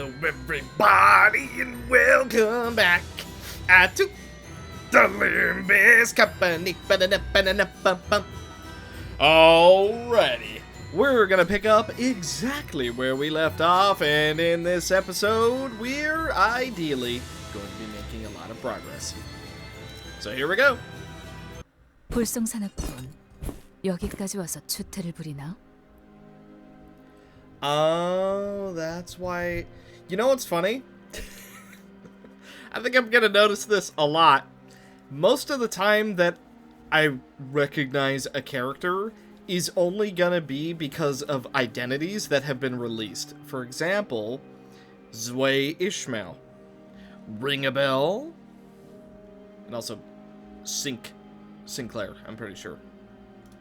Hello, everybody, and welcome back to the Limbus Company. Alrighty, we're gonna pick up exactly where we left off, and in this episode, we're ideally going to be making a lot of progress. So here we go. 불성사납군. 여기까지 와서 추태를 부리나? Oh, that's why. You know what's funny? I think I'm gonna notice this a lot. Most of the time that I recognize a character is only gonna be because of identities that have been released. For example, Zway Ishmael. Ring a bell? And also Sinclair, I'm pretty sure.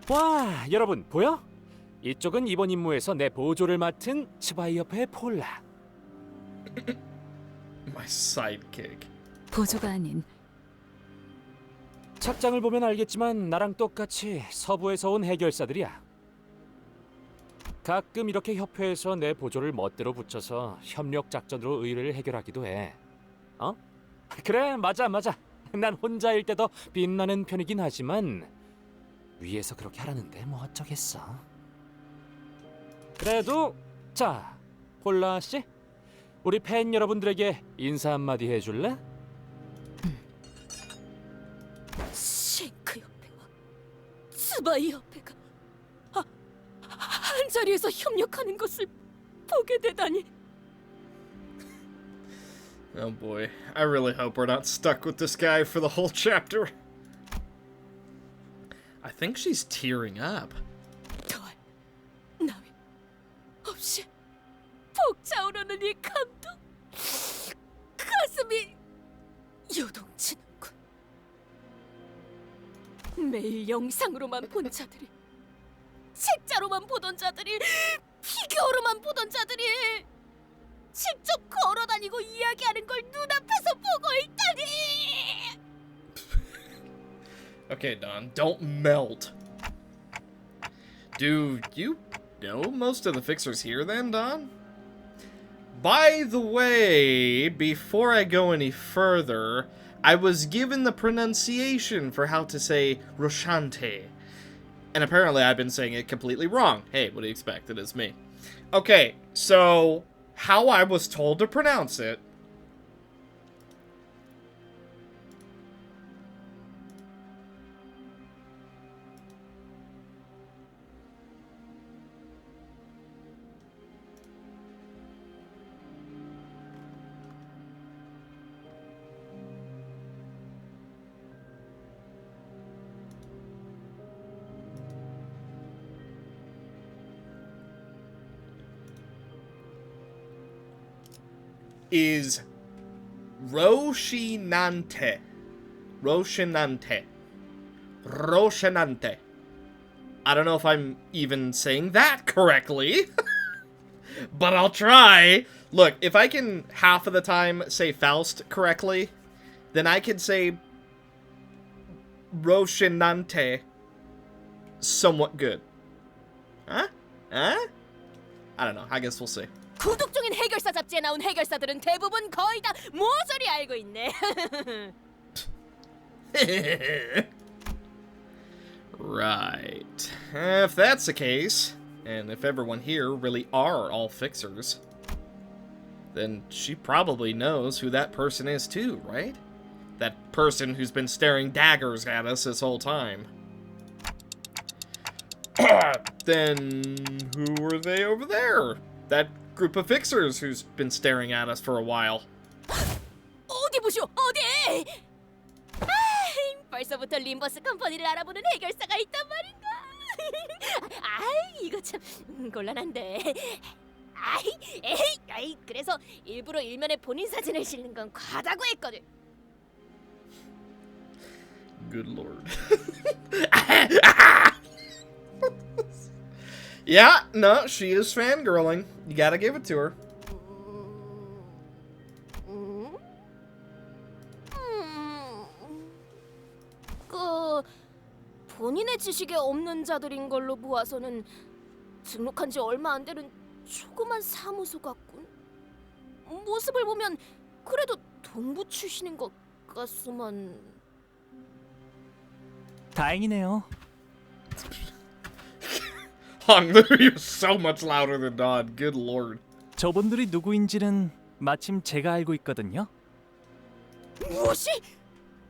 와, 여러분 보여? 이쪽은 이번 임무에서 내 보조를 맡은 스바이어프의 폴라. My sidekick. 보조가 아닌 착장을 보면 알겠지만 나랑 똑같이 서부에서 온 해결사들이야. 가끔 이렇게 협회에서 내 보조를 멋대로 붙여서 협력 작전으로 의뢰를 해결하기도 해. 어? 그래, 맞아. 난 혼자일 때 더 빛나는 편이긴 하지만 위에서 그렇게 하라는데 뭐 어쩌겠어. 그래도 자, 폴라 씨, 우리 팬 여러분들에게 인사 한마디 해줄래? 싱크 협회와 스바이 협회가 한 자리에서 협력하는 것을 보게 되다니. Oh boy, I really hope we're not stuck with this guy for the whole chapter. I think she's tearing up. 더할 나위 없이 벅차오르는 이 감동, 가슴이 요동치는군. 매일 영상으로만 본 자들이, 책자로만 보던 자들이, 피규어로만 보던 자들이 직접 걸어다니고 이야기하는 걸 눈앞에서 보고 있다니. Okay, Don, don't melt. Do you know most of the fixers here then, Don? By the way, before I go any further, I was given the pronunciation for how to say Roshante. And apparently I've been saying it completely wrong. Hey, what do you expect? It is me. Okay, so how I was told to pronounce it is Roshinante. Roshinante. I don't know if I'm even saying that correctly, but I'll try. Look, if I can half of the time say Faust correctly, then I can say Roshinante somewhat good. Huh? I don't know. I guess we'll see. 구독 중인 해결사 잡지에 나온 해결사들은 대부분 거의 다 모조리 알고 있네. Right. If that's the case, and if everyone here really are all fixers, then she probably knows who that person is too, right? That person who's been staring daggers at us this whole time. Then who were they over there? That group of fixers who's been staring at us for a while. 어디 보쇼, 어디? 벌써부터 림버스 컴퍼니를 알아보는 해결사가 있단 말인가? 이거 참 곤란한데. 그래서 일부러 일면에 본인 사진을 실는 건 과다고 했거든. Good lord. Yeah, no, she is fangirling. You gotta give it to her. 본인의 지식에 없는 자들인 걸로 보아서는 등록한 지 얼마 안 되는 조그만 사무소 같군. 모습을 보면 그래도 동부 출신인 것 같소만. 다행이네요. Hong Lu, you're so much louder than Don. Good lord. 저분들이 누구인지는 마침 제가 알고 있거든요. 무엇이?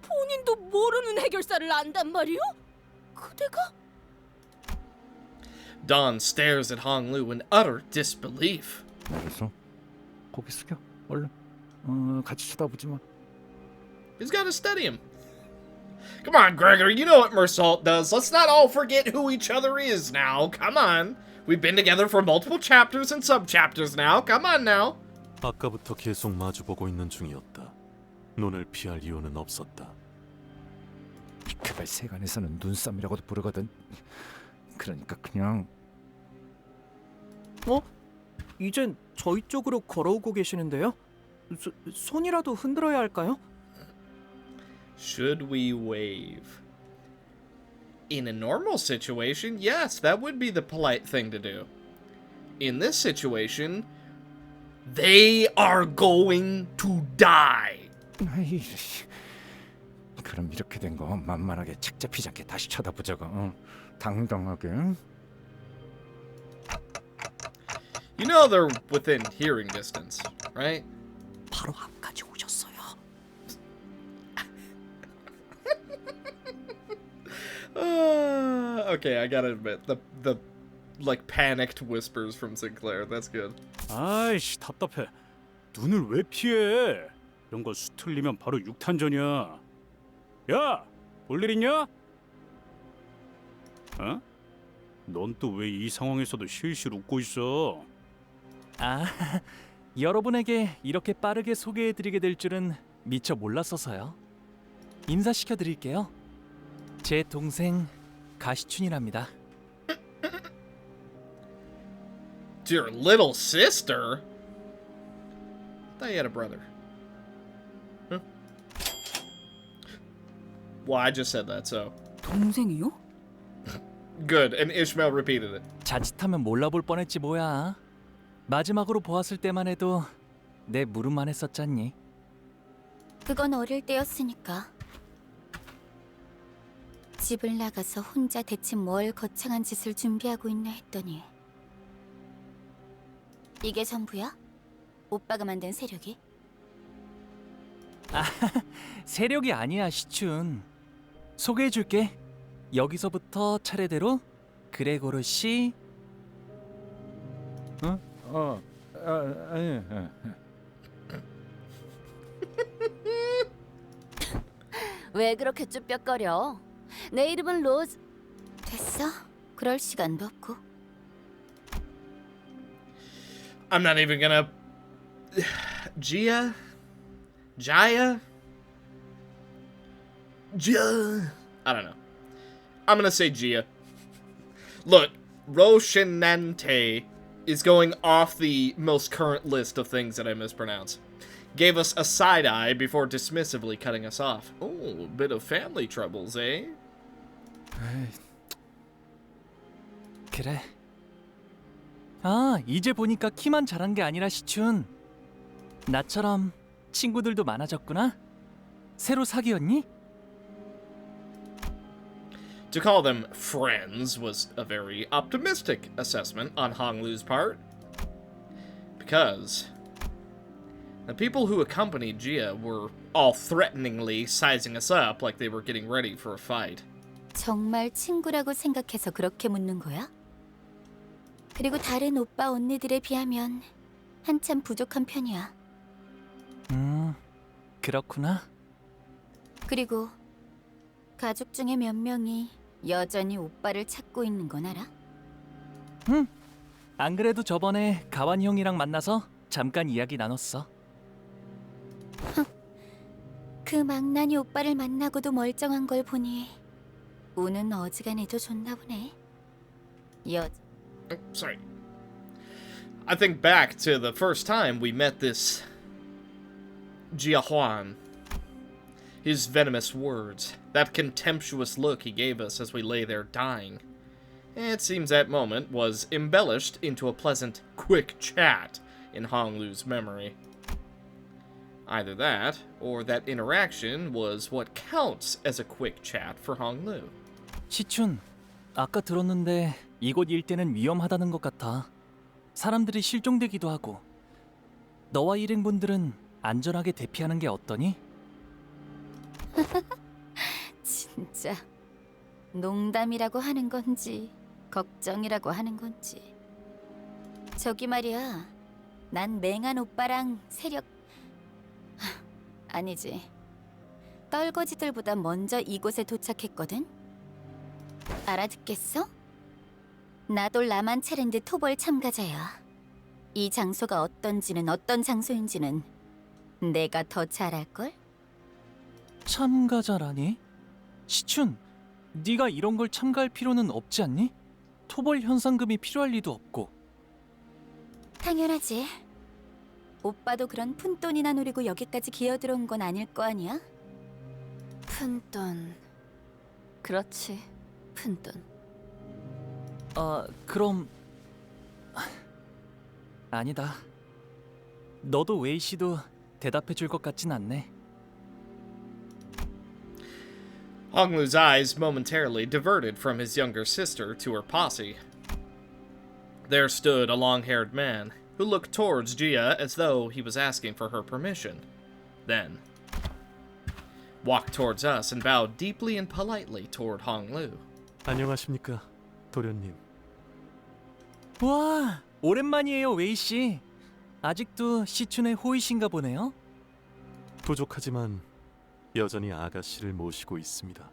본인도 모르는 해결사를 안단 말이오? 그대가? Don stares at Hong Lu in utter disbelief. 알았어. 고개 숙여. 얼른. 같이 쳐다보지 마. He's got to study him. Come on, Gregory, you know what Mersault does. Let's not all forget who each other is now. Come on. We've been together for multiple chapters and sub-chapters now. Come on now. 아까부터 계속 마주보고 있는 중이었다. 눈을 피할 이유는 없었다. 그걸 세간에서는 눈싸움이라고도 부르거든. 그러니까 그냥 이젠 저희 쪽으로 걸어오고 계시는데요. 손이라도 흔들어야 할까요? Should we wave? In a normal situation, yes, that would be the polite thing to do. In this situation, they are going to die. 아이, 그럼 이렇게 된 거 만만하게 책 잡히지 않게 다시 쳐다보자고. 당당하게. You know they're within hearing distance, right? 바로 앞까지 오셨어요. Okay, I gotta admit, the like panicked whispers from Sinclair, that's good. 아이씨 답답해. 눈을 왜 피해? 이런 거 수틀리면 바로 육탄전이야. 야, 볼 일 있냐? 어? 넌 또 왜 이 상황에서도 실실 웃고 있어? 아, 여러분에게 이렇게 빠르게 소개해드리게 될 줄은 미처 몰랐어서요. 인사시켜드릴게요. 제 동생 가시춘이랍니다. Your little sister? I thought you had a brother. Huh? Well, I just said that, so. 동생이요? Good, and Ishmael repeated it. 자칫하면 몰라볼 뻔했지 뭐야. 마지막으로 보았을 때만 해도 내 물음만 했었잖니. 그건 어릴 때였으니까. 집을 나가서 혼자 대체 뭘 거창한 짓을 준비하고 있나 했더니 이게 전부야? 오빠가 만든 세력이? 세력이 아니야, 시춘. 소개해줄게. 여기서부터 차례대로 그레고르 씨. 아니. 왜 그렇게 쭈뼛거려? 내 이름은 로즈. 됐어? 그럴 시간도 없고. I'm not even gonna. Jaya? I don't know. I'm gonna say Gia. Look, Roshinante is going off the most current list of things that I mispronounce. Gave us a side eye before dismissively cutting us off. Oh, a bit of family troubles, eh? 그래. 아, 이제 보니까 키만 자란 게 아니라 시춘. 나처럼 친구들도 많아졌구나. 새로 사귀었니? To call them friends was a very optimistic assessment on Hong Lu's part. Because the people who accompanied Gia were all threateningly sizing us up like they were getting ready for a fight. 정말 친구라고 생각해서 그렇게 묻는 거야? 그리고 다른 오빠 언니들에 비하면 한참 부족한 편이야. 그렇구나. 그리고 가족 중에 몇 명이 여전히 오빠를 찾고 있는 건 알아? 안 그래도 저번에 가완 형이랑 만나서 잠깐 이야기 나눴어. 그 망나니 오빠를 만나고도 멀쩡한 걸 보니 우는 어지간해도 좋나 보네. Sorry. I think back to the first time we met this Jia Huan. His venomous words, that contemptuous look he gave us as we lay there dying. It seems that moment was embellished into a pleasant, quick chat in Hong Lu's memory. Either that, or that interaction was what counts as a quick chat for Honglu. 시춘, 아까 들었는데 이곳 일대는 위험하다는 것 같아. 사람들이 실종되기도 하고. 너와 일행분들은 안전하게 대피하는 게 어떠니? 진짜 농담이라고 하는 건지 걱정이라고 하는 건지. 저기 말이야, 난 맹한 오빠랑 아니지, 떨거지들보다 먼저 이곳에 도착했거든. 알아듣겠어? 나도 라만 차렌드 토벌 참가자야. 이 장소가 어떤지는, 어떤 장소인지는 내가 더 잘 알걸? 참가자라니? 시춘, 네가 이런 걸 참가할 필요는 없지 않니? 토벌 현상금이 필요할 리도 없고. 당연하지. 오빠도 그런 푼돈이나 노리고 여기까지 기어들어온 건 아닐 거 아니야? 푼돈. 그렇지, 푼돈. 그럼 아니다. 너도 웨이 씨도 대답해 줄 것 같진 않네. Honglu's eyes momentarily diverted from his younger sister to her posse. There stood a long-haired man, who looked towards Gia as though he was asking for her permission. Then, walked towards us and bowed deeply and politely toward Honglu. 안녕하십니까, 도련님. 와, 오랜만이에요, 웨이 씨. 아직도 시춘의 호의신가 보네요. 부족하지만 여전히 아가씨를 모시고 있습니다.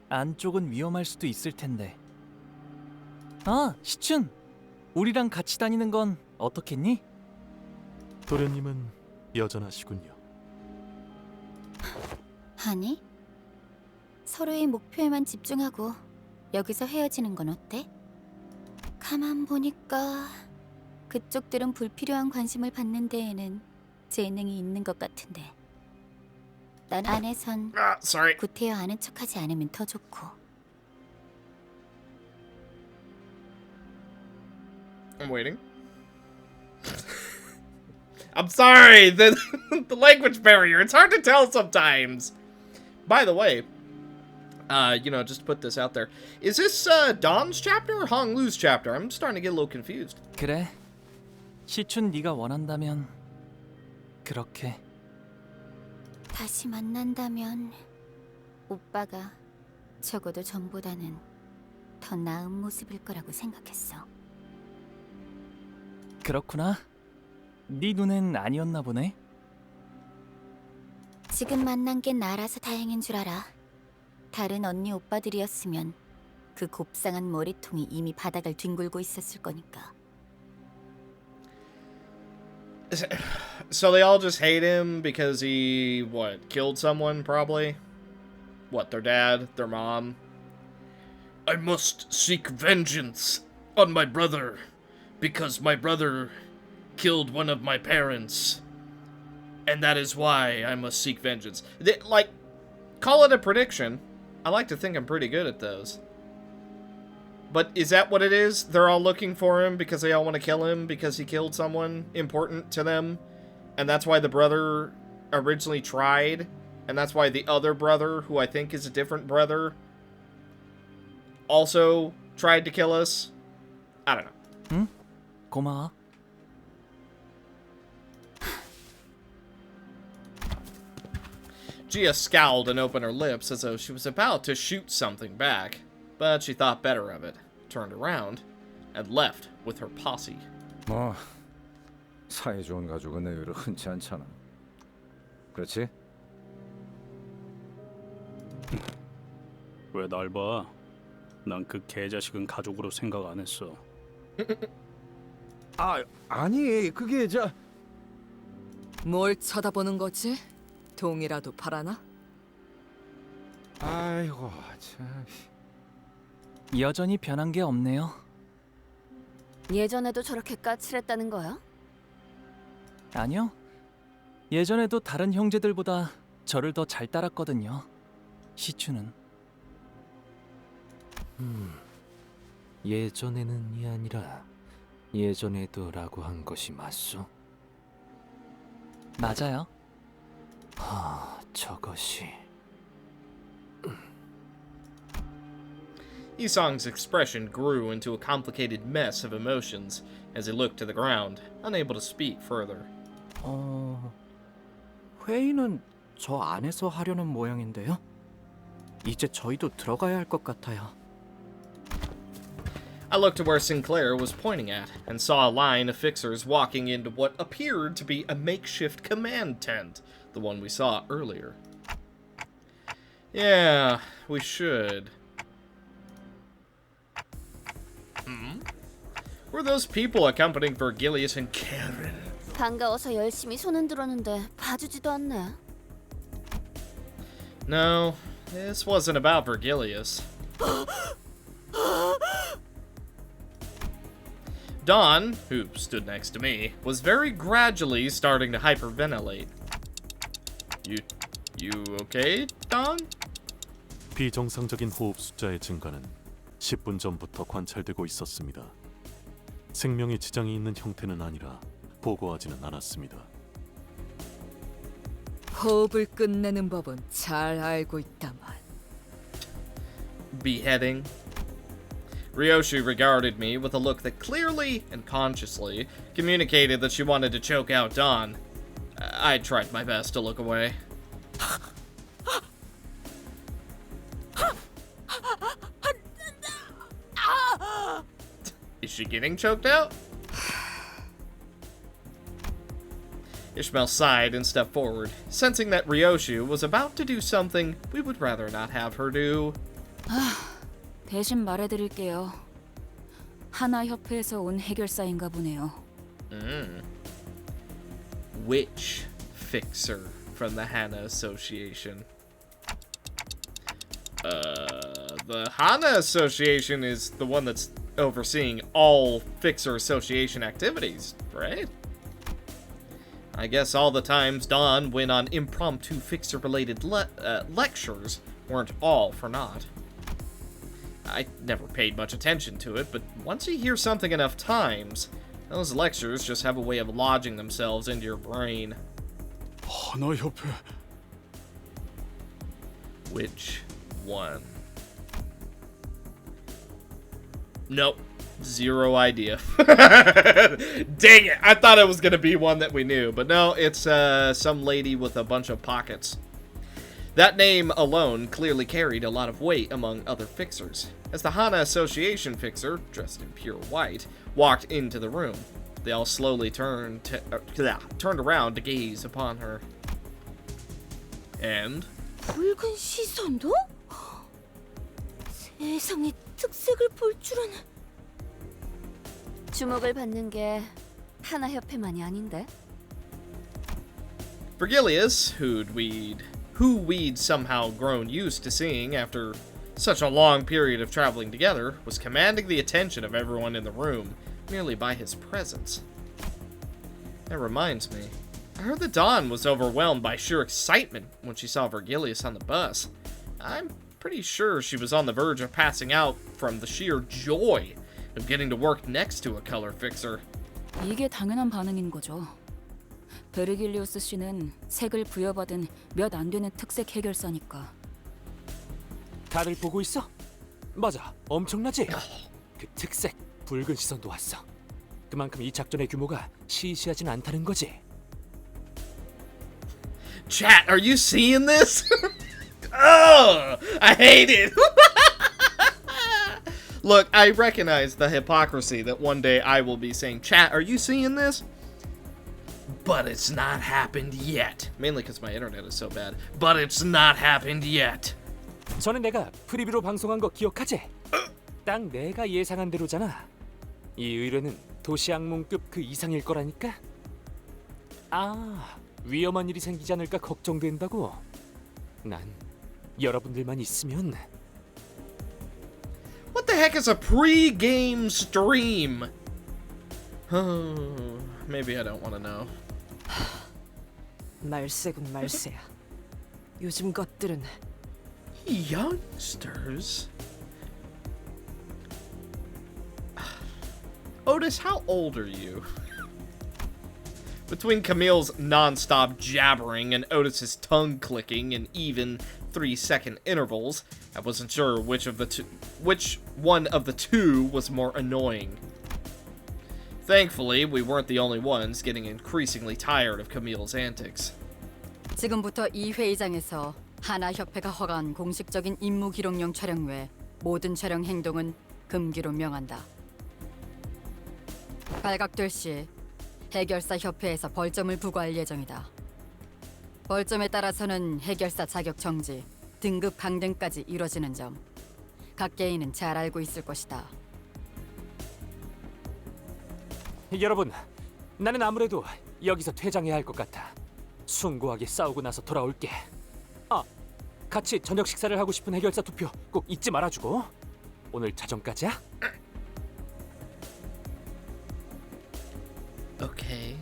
안쪽은 위험할 수도 있을 텐데. 아, 시춘. 우리랑 같이 다니는 건 어떻겠니? 도련님은 여전하시군요. 아니, 서로의 목표에만 집중하고 여기서 헤어지는 건 어때? 가만 보니까 그쪽들은 불필요한 관심을 받는 데에는 재능이 있는 것 같은데. 난 안에선 Sorry. 구태여 아는 척하지 않으면 더 좋고. I'm waiting. I'm sorry, the language barrier. It's hard to tell sometimes. By the way, just to put this out there, is this Don's chapter or Honglu's chapter? I'm starting to get a little confused. 그래. 시춘 네가 원한다면 그렇게. 다시 만난다면 오빠가 적어도 전보다는 더 나은 모습일 거라고 생각했어. 그렇구나. 네 눈엔 아니었나 보네. 지금 만난 게 나라서 다행인 줄 알아. 다른 언니 오빠들이었으면 그 곱상한 머리통이 이미 바닥을 뒹굴고 있었을 거니까. So they all just hate him because he, killed someone, probably? What, their dad? Their mom? I must seek vengeance on my brother because my brother killed one of my parents. And that is why I must seek vengeance. Call it a prediction. I like to think I'm pretty good at those. But is that what it is? They're all looking for him because they all want to kill him because he killed someone important to them? And that's why the brother originally tried? And that's why the other brother, who I think is a different brother, also tried to kill us? I don't know. 응? 고마워. Gia scowled and opened her lips as though she was about to shoot something back, but she thought better of it, turned around, and left with her posse. 뭐 사이 좋은 가족은 의외로 흔치 않잖아. 그렇지? 왜 날 봐? 난 그 개자식은 가족으로 생각 안 했어. 아니 그게 뭘 쳐다보는 거지? 동이라도 바라나? 아이고 참. 여전히 변한 게 없네요. 예전에도 저렇게 까칠했다는 거야? 아니요. 예전에도 다른 형제들보다 저를 더 잘 따랐거든요. 시추는. 예전에는이 아니라 예전에도라고 한 것이 맞소? 맞아요. 저것이 Isong's expression grew into a complicated mess of emotions as he looked to the ground, unable to speak further. 회의는 저 안에서 하려는 모양인데요. 이제 저희도 들어가야 할 것 같아요. I looked to where Sinclair was pointing at, and saw a line of fixers walking into what appeared to be a makeshift command tent, the one we saw earlier. Yeah, we should. Were those people accompanying Vergilius and Karen? 반가워서 열심히 손은 들었는데 봐주지도 않네. No, this wasn't about Vergilius. Dawn, who stood next to me, was very gradually starting to hyperventilate. You okay, Dawn? 비정상적인 호흡 숫자의 증가는 10분 전부터 관찰되고 있었습니다. 생명에 지장이 있는 형태는 아니라 보고하지는 않았습니다. 호흡을 끝내는 법은 잘 알고 있다만. Beheading. Ryoshi regarded me with a look that clearly and consciously communicated that she wanted to choke out Dawn. I tried my best to look away. Is she getting choked out? Ishmael sighed and stepped forward, sensing that Ryoshi was about to do something we would rather not have her do. 대신 말해드릴게요. 하나 협회에서 온 해결사인가 보네요. Which fixer from the Hana Association? The Hana Association is the one that's overseeing all Fixer Association activities, right? I guess all the times Dawn went on impromptu Fixer-related lectures weren't all for naught. I never paid much attention to it, but once you hear something enough times, those lectures just have a way of lodging themselves into your brain. 하나협회. Which one? Nope. Zero idea. Dang it! I thought it was gonna be one that we knew, but no, it's some lady with a bunch of pockets. That name alone clearly carried a lot of weight among other fixers. As the Hana Association fixer, dressed in pure white, walked into the room, they all slowly turned around to gaze upon her. And 붉은 시선도? 세상에 특색을 볼 줄은. 주목을 받는 게 하나 협회만이 아닌데. Vergilius, who we'd somehow grown used to seeing after such a long period of traveling together, was commanding the attention of everyone in the room merely by his presence. That reminds me, I heard that Dawn was overwhelmed by sheer excitement when she saw Vergilius on the bus. I'm pretty sure she was on the verge of passing out from the sheer joy of getting to work next to a color fixer. 이게 당연한 반응인 거죠. 베르길리우스 씨는 색을 부여받은 몇 안 되는 특색 해결사니까. 다들 보고 있어? 맞아, 엄청나지? 그 특색, 붉은 시선도 왔어. 그만큼 이 작전의 규모가 시시하진 않다는 거지. Chat, are you seeing this? Oh, I hate it. Look, I recognize the hypocrisy that one day I will be saying, chat, are you seeing this? But it's not happened yet. Mainly because my internet is so bad. But it's not happened yet. 전에 내가 프리뷰로 방송한 거 기억하지? 딱 내가 예상한 대로잖아. 이 의뢰는 도시 악몽급 그 이상일 거라니까. 아, 위험한 일이 생기지 않을까 걱정된다고. 난 여러분들만 있으면. What the heck is a pre-game stream? Maybe I don't want to know. 말세군 말세야. 요즘 것들은 Youngsters? Otis, how old are you? Between Camille's non-stop jabbering and Otis's tongue clicking in even 3-second intervals, I wasn't sure which one of the two was more annoying. Thankfully, we weren't the only ones getting increasingly tired of Camille's antics. 지금부터 이 회의장에서 하나협회가 허가한 공식적인 임무 기록용 촬영 외 모든 촬영 행동은 금기로 명한다. 발각될 시 해결사 협회에서 벌점을 부과할 예정이다. 벌점에 따라서는 해결사 자격 정지, 등급 강등까지 이뤄지는 점 각 개인은 잘 알고 있을 것이다. 여러분, 나는 아무래도 여기서 퇴장해야 할 것 같아. 숭고하게 싸우고 나서 돌아올게. 아, 같이 저녁 식사를 하고 싶은 해결사 투표 꼭 잊지 말아주고. 오늘 자정까지야? Okay.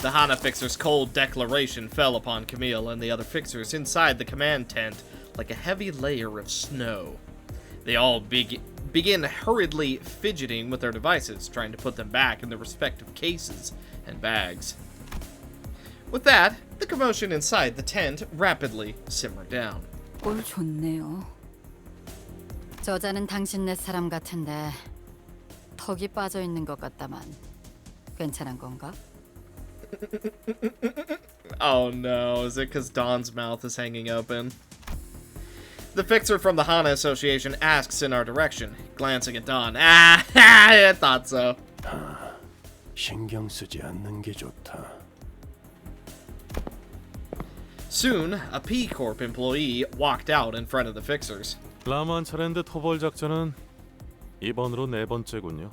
The Hana Fixer's cold declaration fell upon Camille and the other fixers inside the command tent like a heavy layer of snow. They all begin hurriedly fidgeting with their devices, trying to put them back in their respective cases and bags. With that, the commotion inside the tent rapidly simmered down. 꼴 좋네요. 저자는 당신네 사람 같은데 턱이 빠져 있는 것 같다만 괜찮은 건가? Oh no, is it because Don's mouth is hanging open? The fixer from the Hana Association asks in our direction, glancing at Don. Ah, I thought so. 신경 쓰지 않는 게 좋다. Soon, a P Corp employee walked out in front of the fixers. 라만 차례인데 토벌 작전은 이번으로 4번째군요.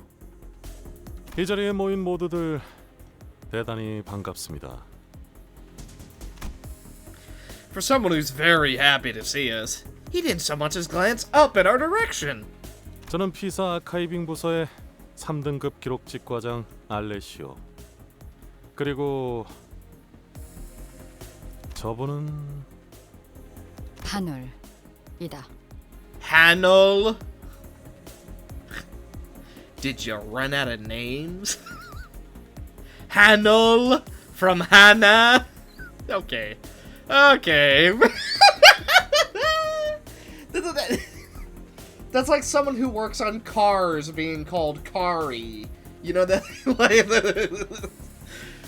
이 자리에 모인 모두들 대단히 반갑습니다. For someone who's very happy to see us, he didn't so much as glance up in our direction. 저는 피사 아카이빙 부서의 3등급 기록직 과장 알레시오. 그리고 저분은 하늘이다. Hanul? Did you run out of names? Hanul from Hana? Okay. Okay. That's like someone who works on cars being called Kari. You know that?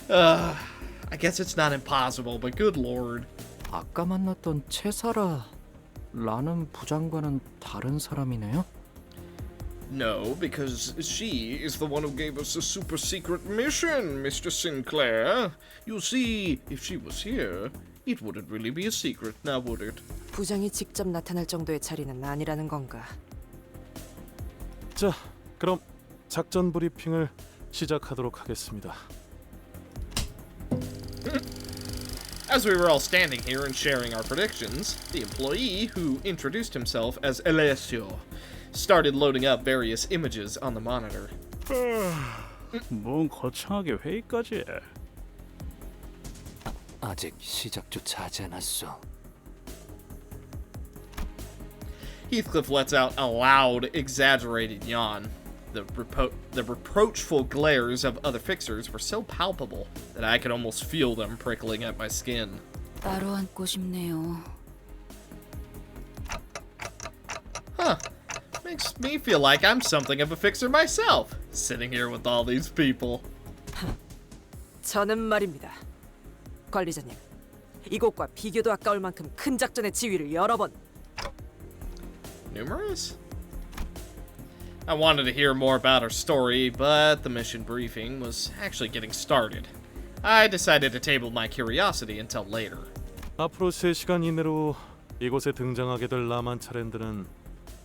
I guess it's not impossible, but good lord. 아까 만났던 채사라라는 부장과는 다른 사람이네요? No, because she is the one who gave us a super secret mission, Mr. Sinclair. You see, if she was here, it wouldn't really be a secret, now would it? 부장이 직접 나타날 정도의 자리는 아니라는 건가? 자, 그럼 작전 브리핑을 시작하도록 하겠습니다. As we were all standing here and sharing our predictions, the employee, who introduced himself as Alessio, started loading up various images on the monitor. 뭔 거창하게 회의까지 해. 아직 시작조차 하지 않았어. Heathcliff lets out a loud, exaggerated yawn. The reproachful glares of other fixers were so palpable that I could almost feel them prickling at my skin. 따로 앉고 싶네요. Huh. Makes me feel like I'm something of a fixer myself, sitting here with all these people. 저는 말입니다. 관리자님, 이곳과 비교도 아까울 만큼 큰 작전의 지휘를 여러 번. Numerous? I wanted to hear more about her story, but the mission briefing was actually getting started. I decided to table my curiosity until later. 앞으로 3시간 이내로 이곳에 등장하게 될 라만 차랜드는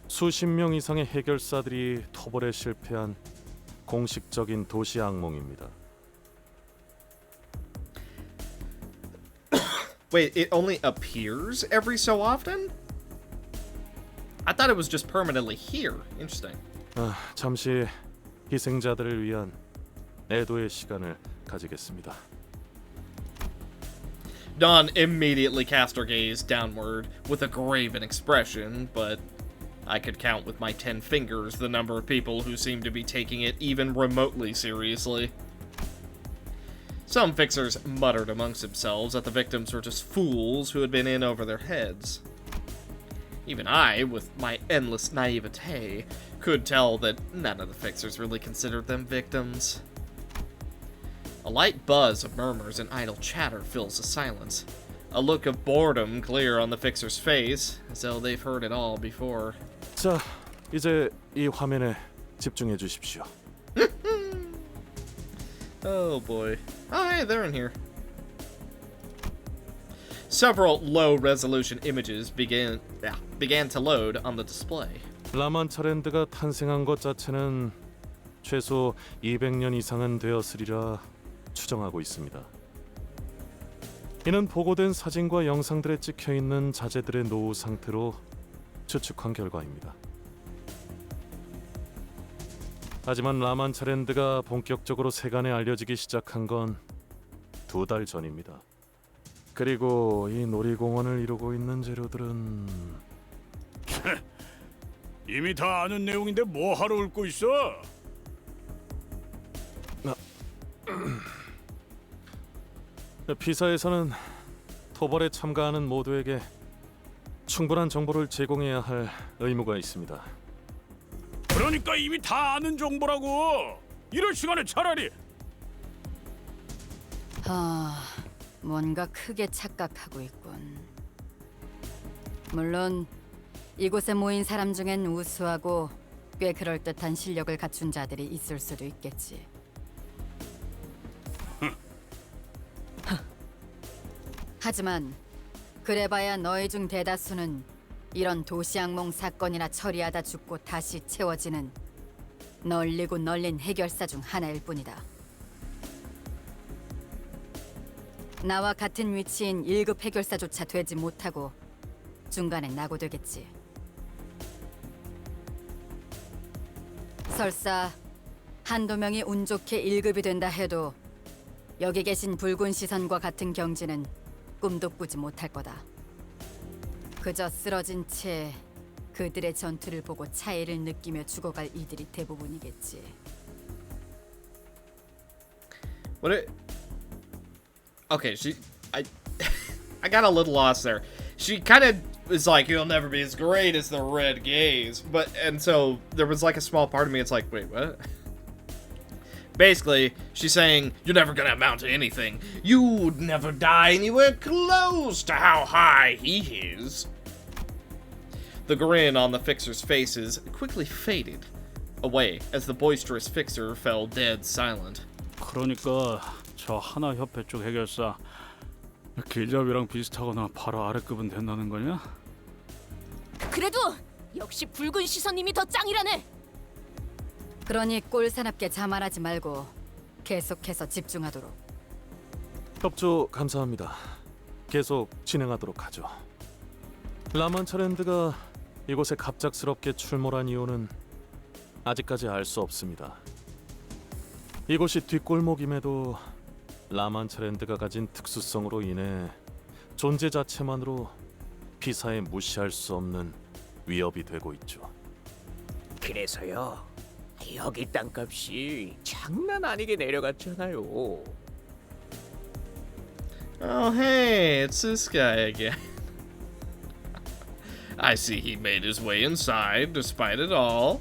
수십 명 이상의 해결사들이 토벌에 실패한 공식적인 도시 악몽입니다. Wait, it only appears every so often? I thought it was just permanently here. Interesting. 잠시 희생자들을 위한 애도의 시간을 가지겠습니다. Dawn immediately cast her gaze downward with a graven expression, but I could count with my 10 fingers the number of people who seemed to be taking it even remotely seriously. Some fixers muttered amongst themselves that the victims were just fools who had been in over their heads. Even I, with my endless naivete, could tell that none of the fixers really considered them victims. A light buzz of murmurs and idle chatter fills the silence. A look of boredom clear on the fixer's face, as though they've heard it all before. 자, 이제 이 화면에 집중해 주십시오. Oh boy. Oh hey, they're in here. Several low-resolution images began to load on the display. 라만차랜드가 탄생한 것 자체는 최소 200년 이상은 되었으리라 추정하고 있습니다. 이는 보고된 사진과 영상들에 찍혀있는 자재들의 노후 상태로 추측한 결과입니다. 하지만 라만차랜드가 본격적으로 세간에 알려지기 시작한 건 2달 전입니다. 그리고 이 놀이공원을 이루고 있는 재료들은 이미 다 아는 내용인데 뭐 하러 읊고 있어? 피사에서는 토벌에 참가하는 모두에게 충분한 정보를 제공해야 할 의무가 있습니다. 그러니까 이미 다 아는 정보라고. 이럴 시간에 차라리 뭔가 크게 착각하고 있군. 물론 이곳에 모인 사람 중엔 우수하고 꽤 그럴듯한 실력을 갖춘 자들이 있을 수도 있겠지. 하지만 그래봐야 너희 중 대다수는 이런 도시 악몽 사건이나 처리하다 죽고 다시 채워지는 널리고 널린 해결사 중 하나일 뿐이다. 나와 같은 위치인 1급 해결사조차 되지 못하고 중간에 낙오되겠지. 설사 한두 명이 운 좋게 1급이 된다 해도 여기 계신 붉은 시선과 같은 경지는 꿈도 꾸지 못할 거다. 그저 쓰러진 채 그들의 전투를 보고 차이를 느끼며 죽어갈 이들이 대부분이겠지. What it? Okay, I got a little lost there. She kind of is like, you'll never be as great as the Red Gaze, and so there was like a small part of me. It's like, wait, what? Basically, she's saying, you're never gonna amount to anything. You'd never die anywhere close to how high he is. The grin on the fixer's faces quickly faded away as the boisterous fixer fell dead silent. 그러니까 저 하나 협회 쪽 해결사 길잡이랑 비슷하거나 바로 아래급은 된다는 거냐? 그래도 역시 붉은 시선님이 더 짱이라네. 그러니 꼴사납게 자만하지 말고 계속해서 집중하도록. 협조 감사합니다. 계속 진행하도록 하죠. 라만차랜드가 이곳에 갑작스럽게 출몰한 이유는 아직까지 알 수 없습니다. 이곳이 뒷골목임에도 라만차랜드가 가진 특수성으로 인해 존재 자체만으로 피사에 무시할 수 없는 위협이 되고 있죠. 그래서요, 여기 땅값이 장난 아니게 내려갔잖아요. Oh, hey, it's this guy again. I see he made his way inside despite it all.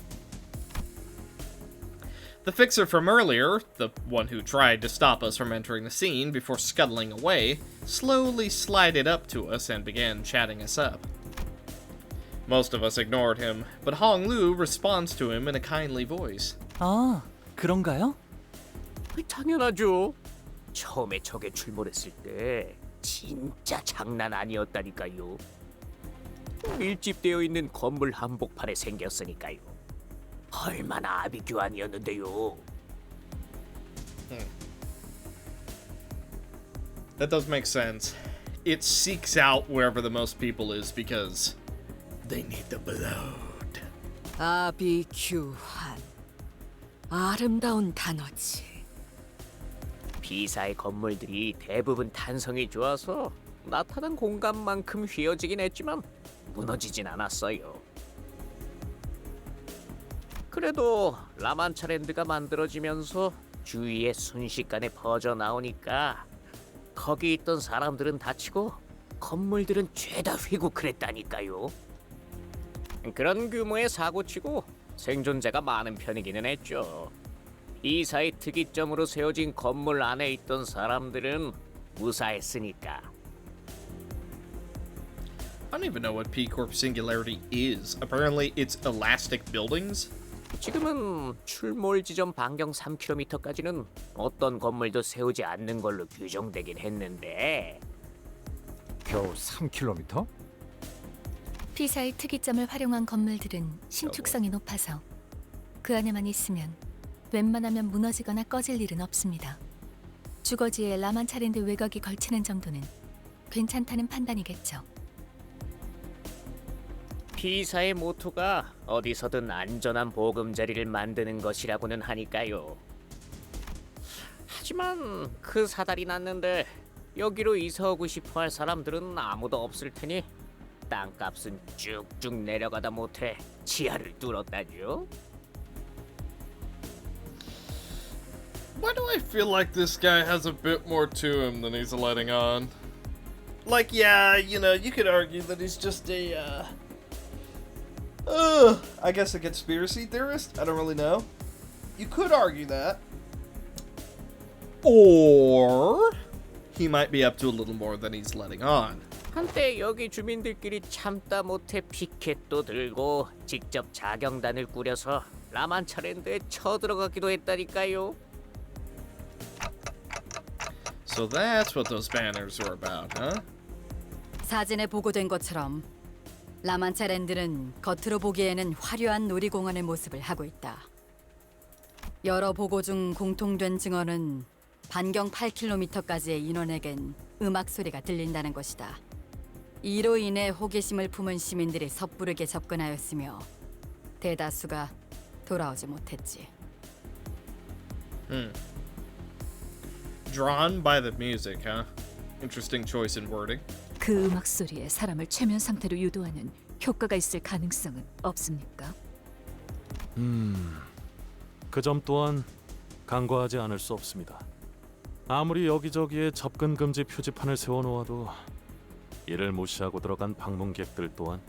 The fixer from earlier, the one who tried to stop us from entering the scene before scuttling away, slowly slided up to us and began chatting us up. Most of us ignored him, but Hong Lu responds to him in a kindly voice. 아, 그런가요? 당연하죠. 처음에 적에 출몰했을 때 진짜 장난 아니었다니까요. 밀집되어 있는 건물 한복판에 생겼으니까요. 얼마나 아비규환이었는데요. That does make sense. It seeks out wherever the most people is because they need the blood. 아비규환. 아름다운 단어지. 비사의 건물들이 대부분 탄성이 좋아서 나타난 공간만큼 휘어지긴 했지만 무너지진 않았어요. 그래도 라만차랜드가 만들어지면서 주위에 순식간에 퍼져 나오니까 거기 있던 사람들은 다치고 건물들은 죄다 휘고 그랬다니까요. 그런 규모의 사고치고 생존자가 많은 편이기는 했죠. 이사의 특이점으로 세워진 건물 안에 있던 사람들은 무사했으니까. I don't even know what P Corp Singularity is. Apparently, it's elastic buildings. 지금은 출몰 지점 반경 3km까지는 어떤 건물도 세우지 않는 걸로 규정되긴 했는데 겨우 3km? 피사의 특이점을 활용한 건물들은 신축성이 높아서 그 안에만 있으면 웬만하면 무너지거나 꺼질 일은 없습니다. 주거지에 라만차랜드 외곽이 걸치는 정도는 괜찮다는 판단이겠죠. 피사의 모토가 어디서든 안전한 보금자리를 만드는 것이라고는 하니까요. 하지만 그 사달이 났는데 여기로 이사 오고 싶어할 사람들은 아무도 없을 테니 땅값은 쭉쭉 내려가다 못해 지하를 뚫었다죠. Why do I feel like this guy has a bit more to him than he's letting on? Like, yeah, you know, you could argue that he's just a, I guess a conspiracy theorist? I don't really know. You could argue that. Or he might be up to a little more than he's letting on. 한때 여기 주민들끼리 참다 못해 피켓도 들고 직접 자경단을 꾸려서 라만차랜드에 쳐들어가기도 했다니까요. So that's what those banners are about, huh? 사진에 보고된 것처럼 라만차랜드는 겉으로 보기에는 화려한 놀이공원의 모습을 하고 있다. 여러 보고 중 공통된 증언은 반경 8km까지의 인원에겐 음악 소리가 들린다는 것이다. 이로 인해 호기심을 품은 시민들이 섣부르게 접근하였으며 대다수가 돌아오지 못했지. Drawn by the music, huh? Interesting choice in wording. 그 음악 소리에 사람을 최면 상태로 유도하는 효과가 있을 가능성은 없습니까? 그 점 또한 간과하지 않을 수 없습니다. 아무리 여기저기에 접근 금지 표지판을 세워놓아도 이를 무시하고 들어간 방문객들 또한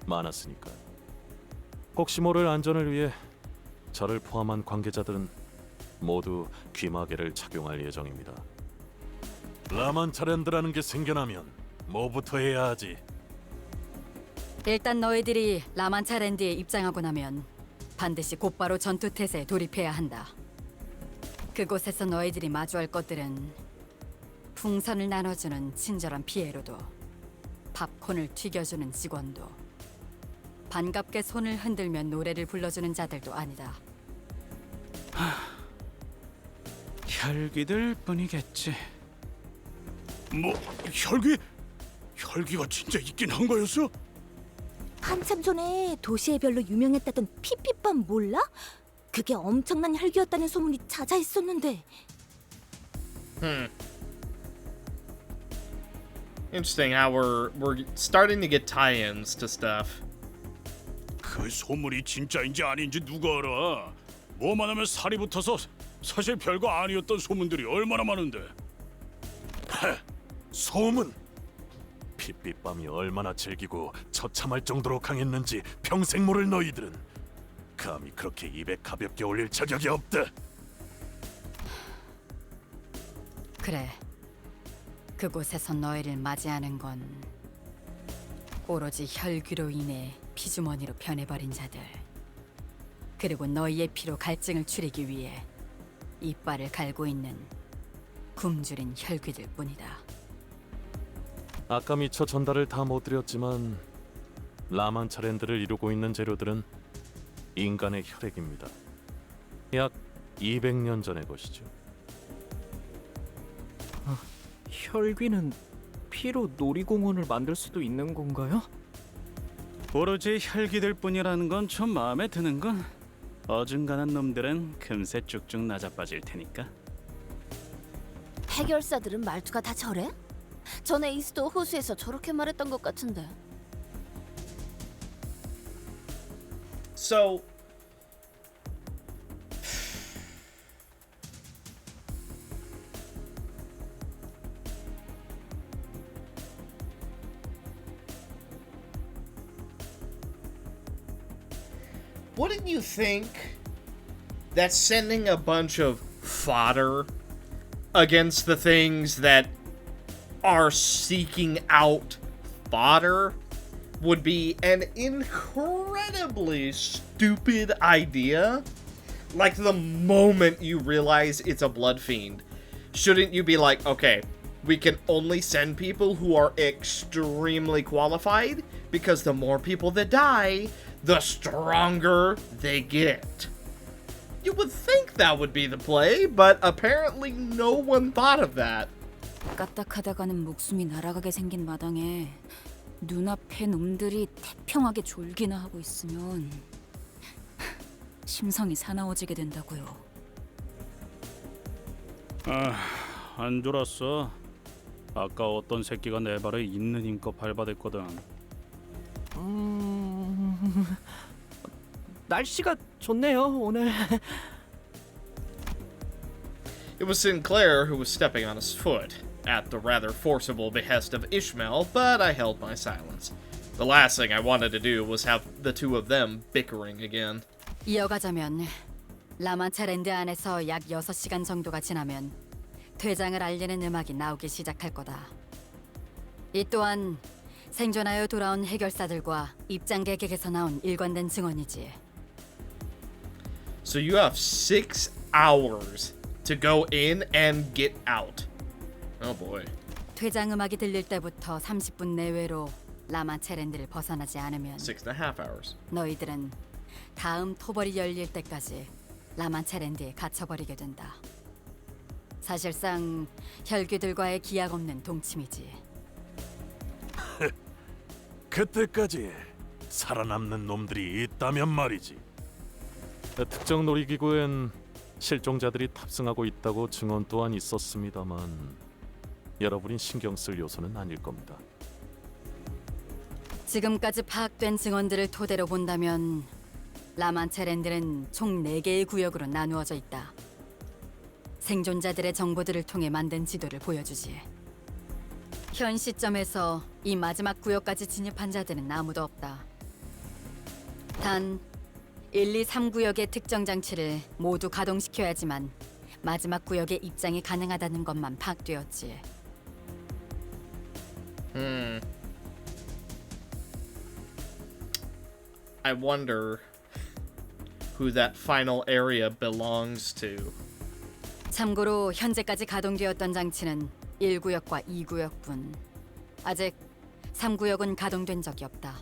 많았으니까요. 혹시 모를 안전을 위해 저를 포함한 관계자들은 모두 귀마개를 착용할 예정입니다. 라만차랜드라는 게 생겨나면 뭐부터 해야 하지? 일단 너희들이 라만차랜드에 입장하고 나면 반드시 곧바로 전투태세에 돌입해야 한다. 그곳에서 너희들이 마주할 것들은 풍선을 나눠주는 친절한 피에로도, 팝콘을 튀겨주는 직원도, 반갑게 손을 흔들면 노래를 불러주는 자들도 아니다. 혈귀들 뿐이겠지. 뭐 혈귀? 혈귀가 진짜 있긴 한 거였어? 한참 전에 도시의 별로 유명했다던 피피밤 몰라? 그게 엄청난 혈기였다는 소문이 자자했었는데. Interesting how we're starting to get tie-ins to stuff. 그 소문이 진짜인지 아닌지 누가 알아? 뭐만 하면 살이 붙어서 사실 별거 아니었던 소문들이 얼마나 많은데. 소문! 핏빛밤이 얼마나 즐기고 처참할 정도로 강했는지 평생 모를 너희들은 감히 그렇게 입에 가볍게 올릴 자격이 없다. 그래, 그곳에서 너희를 맞이하는 건 오로지 혈귀로 인해 피주머니로 변해버린 자들, 그리고 너희의 피로 갈증을 추리기 위해 이빨을 갈고 있는 굶주린 혈귀들 뿐이다. 아까 미처 전달을 다 못 드렸지만 라만차랜드를 이루고 있는 재료들은 인간의 혈액입니다. 약 200년 전의 것이죠. 혈귀는 피로 놀이공원을 만들 수도 있는 건가요? 오로지 혈기들 뿐이라는 건 좀 마음에 드는군. 어중간한 놈들은 금세 쭉쭉 낮아빠질 테니까. 해결사들은 말투가 다 저래? 전에 이스도 호수에서 저렇게 말했던 것 같은데. So wouldn't you think that sending a bunch of fodder against the things that are seeking out fodder would be an incredibly stupid idea? Like, the moment you realize it's a blood fiend, shouldn't you be like, okay, we can only send people who are extremely qualified, because the more people that die, the stronger they get. You would think that would be the play, but apparently no one thought of that. 까딱하다가는 목숨이 날아가게 생긴 마당에 눈앞에 놈들이 태평하게 졸기나 하고 있으면 심성이 사나워지게 된다고요. 안 졸았어. 아까 어떤 새끼가 내 발을 있는 힘껏 밟아댔거든. 날씨가 좋네요 오늘. It was Sinclair who was stepping on his foot, at the rather forcible behest of Ishmael, but I held my silence. The last thing I wanted to do was have the two of them bickering again. 이어가자면 라만차랜드 안에서 약 6시간 정도가 지나면 퇴장을 알리는 음악이 나오기 시작할 거다. 이 또한 생존하여 돌아온 해결사들과 입장객에게서 나온 일관된 증언이지. So you have 6 hours to go in and get out. Oh boy. 퇴장 음악이 들릴 때부터 30분 내외로 라만차랜드를 벗어나지 않으면 6.5 hours. 너희들은 다음 토벌이 열릴 때까지 라만차랜드에 갇혀버리게 된다. 사실상 혈귀들과의 기약 없는 동침이지. 그때까지 살아남는 놈들이 있다면 말이지. 특정 놀이기구엔 실종자들이 탑승하고 있다고 증언 또한 있었습니다만 여러분이 신경 쓸 요소는 아닐 겁니다. 지금까지 파악된 증언들을 토대로 본다면 라만차랜드는 총 4개의 구역으로 나누어져 있다. 생존자들의 정보들을 통해 만든 지도를 보여주지. 현 시점에서 이 마지막 구역까지 진입한 자들은 아무도 없다. 단 1, 2, 3구역의 특정 장치를 모두 가동시켜야지만 마지막 구역에 입장이 가능하다는 것만 파악되었지. I wonder who that final area belongs to. 참고로 현재까지 가동되었던 장치는 1구역과 2구역뿐. 아직 3구역은 가동된 적이 없다.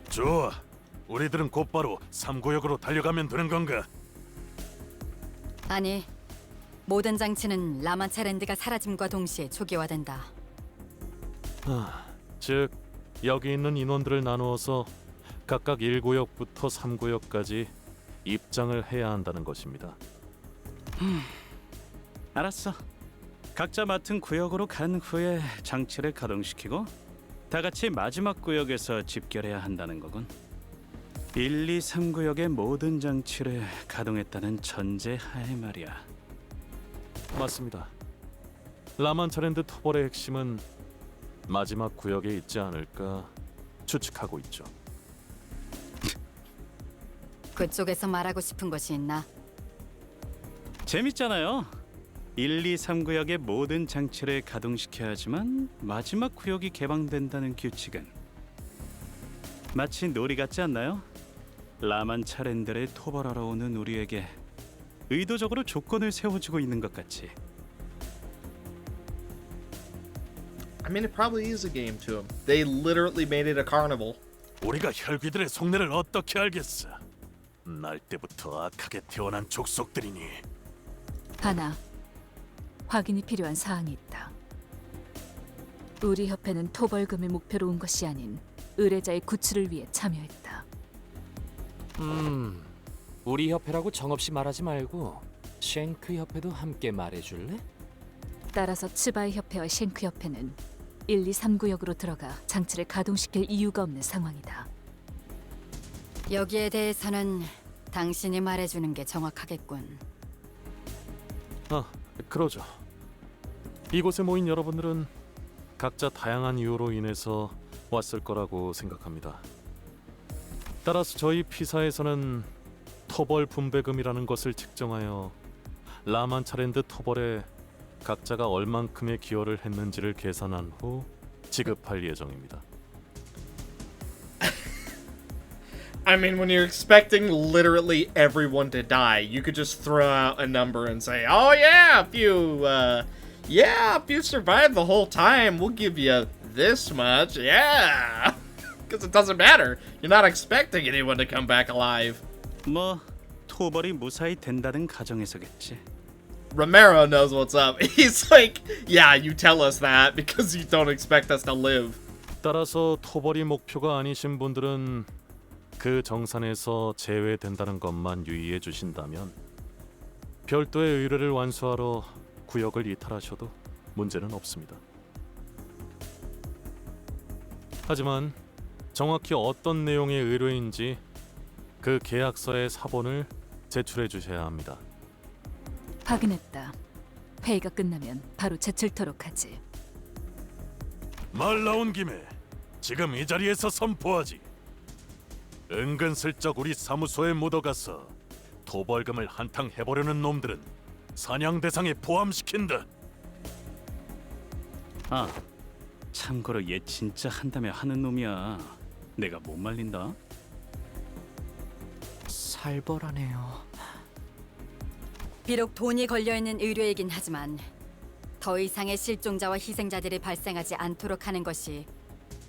좋아. 우리들은 곧바로 3구역으로 달려가면 되는 건가? 아니, 모든 장치는 라만차랜드가 사라짐과 동시에 초기화된다. 즉 여기 있는 인원들을 나누어서 각각 1구역부터 3구역까지 입장을 해야 한다는 것입니다. 알았어. 각자 맡은 구역으로 간 후에 장치를 가동시키고 다 같이 마지막 구역에서 집결해야 한다는 거군. 1, 2, 3구역의 모든 장치를 가동했다는 전제하에 말이야. 맞습니다. 라만차랜드 토벌의 핵심은 마지막 구역에 있지 않을까 추측하고 있죠. 그쪽에서 말하고 싶은 것이 있나? 재밌잖아요. 1, 2, 3구역의 모든 장치를 가동시켜야지만 마지막 구역이 개방된다는 규칙은 마치 놀이 같지 않나요? 라만차랜드를 토벌하러 오는 우리에게 의도적으로 조건을 세워주고 있는 것 같이. I mean, it probably is a game to them. They literally made it a carnival. 우리가 혈귀들의 속내를 어떻게 알겠어? 날 때부터 악하게 태어난 족속들이니. 하나, 확인이 필요한 사항이 있다. 우리 협회는 토벌금을 목표로 온 것이 아닌 의뢰자의 구출을 위해 참여했다. 우리 협회라고 정없이 말하지 말고 쉔크 협회도 함께 말해줄래? 따라서 츠바이 협회와 쉔크 협회는 1, 2, 3구역으로 들어가 장치를 가동시킬 이유가 없는 상황이다. 여기에 대해서는 당신이 말해주는 게 정확하겠군. 그러죠. 이곳에 모인 여러분들은 각자 다양한 이유로 인해서 왔을 거라고 생각합니다. 따라서 저희 피사에서는 토벌 분배금이라는 것을 측정하여 라만차랜드 토벌에 각자가 얼만큼의 기여를 했는지를 계산한 후 지급할 예정입니다. I mean, when you're expecting literally everyone to die, you could just throw out a number and say, "Oh yeah, if you survive the whole time, we'll give you this much." Yeah, because it doesn't matter. You're not expecting anyone to come back alive. 뭐 토벌이 무사히 된다는 가정에서겠지. Romero knows what's up. He's like, "Yeah, you tell us that because you don't expect us to live." 따라서 토벌이 목표가 아니신 분들은 그 정산에서 제외된다는 것만 유의해 주신다면 별도의 의뢰를 완수하러 구역을 이탈하셔도 문제는 없습니다. 하지만 정확히 어떤 내용의 의뢰인지 그 계약서의 사본을 제출해 주셔야 합니다. 확인했다. 회의가 끝나면 바로 제출토록 하지. 말 나온 김에 지금 이 자리에서 선포하지. 은근슬쩍 우리 사무소에 묻어가서 도벌금을 한탕 해보려는 놈들은 사냥 대상에 포함시킨다. 아, 참고로 얘 진짜 한다며 하는 놈이야. 내가 못 말린다. 살벌하네요. 비록 돈이 걸려있는 의뢰이긴 하지만 더 이상의 실종자와 희생자들이 발생하지 않도록 하는 것이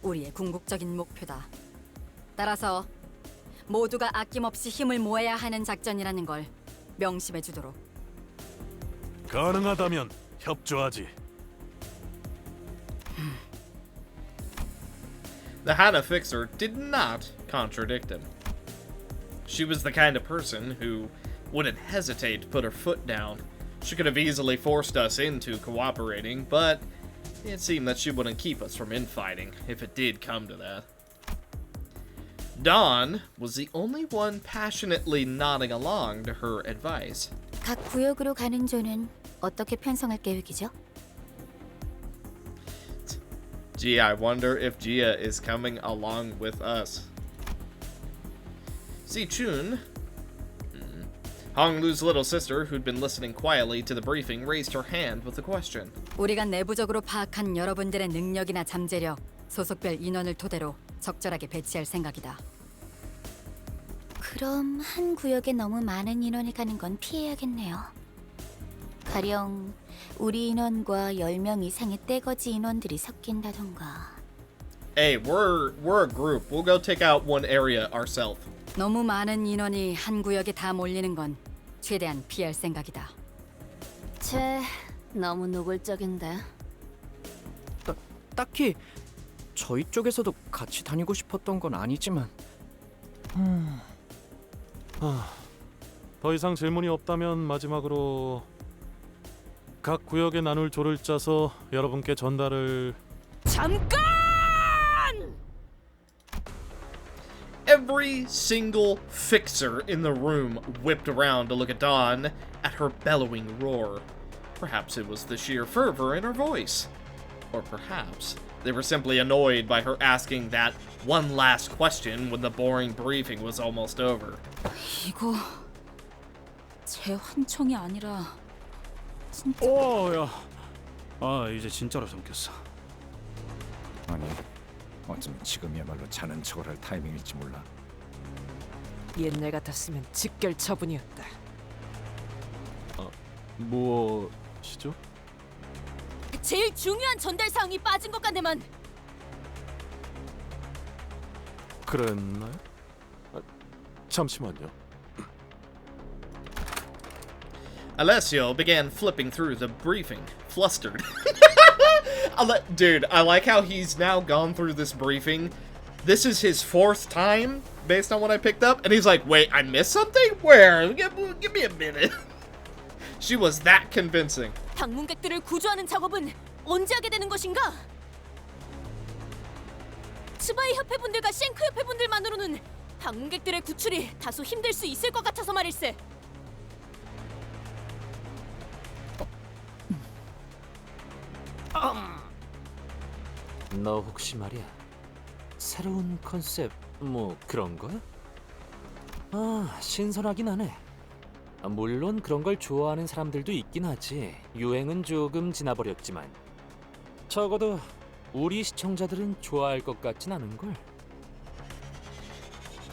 우리의 궁극적인 목표다. 따라서 모두가 아낌없이 힘을 모아야 하는 작전이라는 걸 명심해 주도록. 가능하다면 협조하지. The Hana fixer did not contradict him. She was the kind of person who wouldn't hesitate to put her foot down. She could have easily forced us into cooperating, but it seemed that she wouldn't keep us from infighting if it did come to that. Dawn was the only one passionately nodding along to her advice. 각 구역으로 가는 조는 어떻게 편성할 계획이죠? Gee, I wonder if Jia is coming along with us. Si Chun, Hong Lu's little sister, who'd been listening quietly to the briefing, raised her hand with a question. 우리가 내부적으로 파악한 여러분들의 능력이나 잠재력, 소속별 인원을 토대로 적절하게 배치할 생각이다. 그럼 한 구역에 너무 많은 인원이 가는 건 피해야겠네요. 가령 우리 인원과 10명 이상의 떼거지 인원들이 섞인다던가. Hey, we're a group. We'll go take out one area ourselves. 너무 많은 인원이 한 구역에 다 몰리는 건 최대한 피할 생각이다. 너무 노골적인데. 딱히 저희 쪽에서도 같이 다니고 싶었던 건 아니지만. 더 이상 질문이 없다면 마지막으로 각 구역에 나눌 조를 짜서 여러분께 전달을. 잠깐! Every single fixer in the room whipped around to look at Dawn at her bellowing roar. Perhaps it was the sheer fervor in her voice. Or perhaps they were simply annoyed by her asking that one last question when the boring briefing was almost over. 이거 제 환청이 아니라 진짜. 오야, 이제 진짜로 삼켰어. 아니, 어쩌면 지금이야말로 자는 척을 할 타이밍일지 몰라. 옛날 같았으면 직결 처분이었다. 무엇이죠? 제일 중요한 전달 사항이 빠진 것 같네만. 그랬나요? 잠시만요. Alessio began flipping through the briefing, flustered. Dude, I like how he's now gone through this briefing. This is his 4th time, based on what I picked up, and he's like, wait, I missed something? Where? Give me a minute. She was that convincing. 방문객들을 구조하는 작업은 언제 하게 되는 것인가? 스바이 협회분들과 쉔크 협회분들만으로는 방문객들의 구출이 다소 힘들 수 있을 것 같아서 말일세. 너 혹시 말이야 새로운 컨셉 뭐 그런 거야? 신선하긴 하네. 물론 그런 걸 좋아하는 사람들도 있긴 하지. 유행은 조금 지나버렸지만 적어도 우리 시청자들은 좋아할 것 같진 않은걸.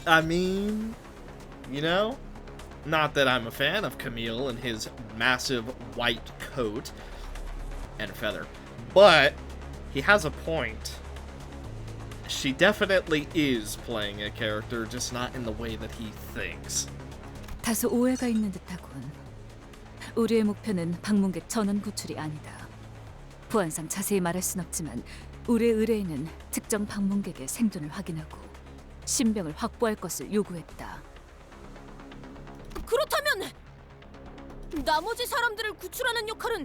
I mean, you know, not that I'm a fan of Camille and his massive white coat and feather, but he has a point. She definitely is playing a character, just not in the way that he thinks. 다소 오해가 있는 듯하군. 우리의 목표는 방문객 전원 구출이 아니다. 보안상 자세히 말할 순 없지만 우리의 의뢰인은 특정 방문객의 생존을 확인하고 신병을 확보할 것을 요구했다. 그렇다면 나머지 사람들을 구출하는 역할은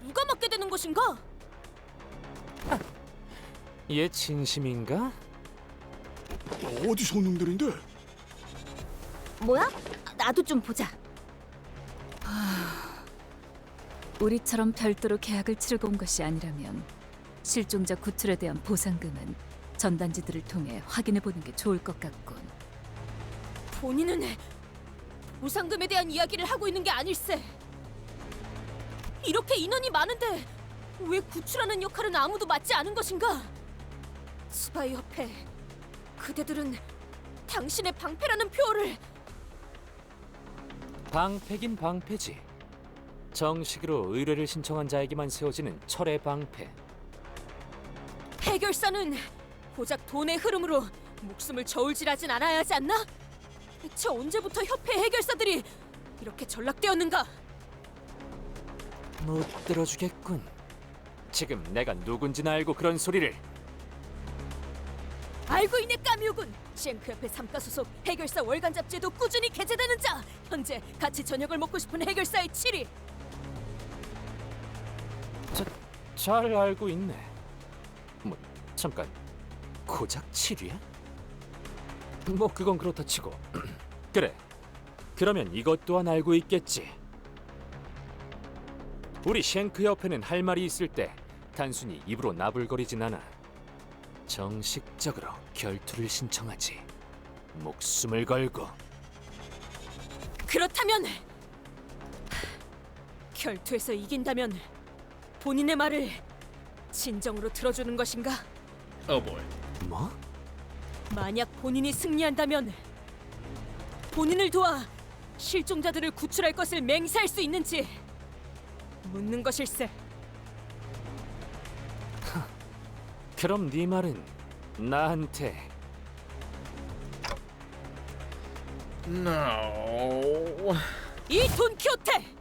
누가 맡게 되는 것인가? 얘 진심인가? 어디서 온 놈들인데? 뭐야? 나도 좀 보자. 우리처럼 별도로 계약을 치르고 온 것이 아니라면 실종자 구출에 대한 보상금은 전단지들을 통해 확인해보는 게 좋을 것 같군. 본인은 보상금에 대한 이야기를 하고 있는 게 아닐세. 이렇게 인원이 많은데 왜 구출하는 역할은 아무도 맡지 않은 것인가? 스파이 협회, 그대들은 당신의 방패라는 표어를... 방패긴 방패지. 정식으로 의뢰를 신청한 자에게만 세워지는 철의 방패. 해결사는 고작 돈의 흐름으로 목숨을 저울질하진 않아야 하지 않나? 대체 언제부터 협회 해결사들이 이렇게 전락되었는가? 못 들어주겠군. 지금 내가 누군지는 알고 그런 소리를. 알고 있네 까미우군. 쉔크협회 3가 소속 해결사 월간 잡지에도 꾸준히 게재되는 자. 현재 같이 저녁을 먹고 싶은 해결사의 7위. 잘 알고 있네. 뭐 잠깐, 고작 7위야? 뭐 그건 그렇다 치고. 그래, 그러면 이것 또한 알고 있겠지. 우리 쉔크 협회는 할 말이 있을 때 단순히 입으로 나불거리진 않아. 정식적으로 결투를 신청하지. 목숨을 걸고. 그렇다면 결투에서 이긴다면 본인의 말을 진정으로 들어주는 것인가? Oh boy. 뭐? 만약 본인이 승리한다면 본인을 도와 실종자들을 구출할 것을 맹세할 수 있는지 묻는 것일세. 그럼 네 말은 나한테... No. 이 돈키호테!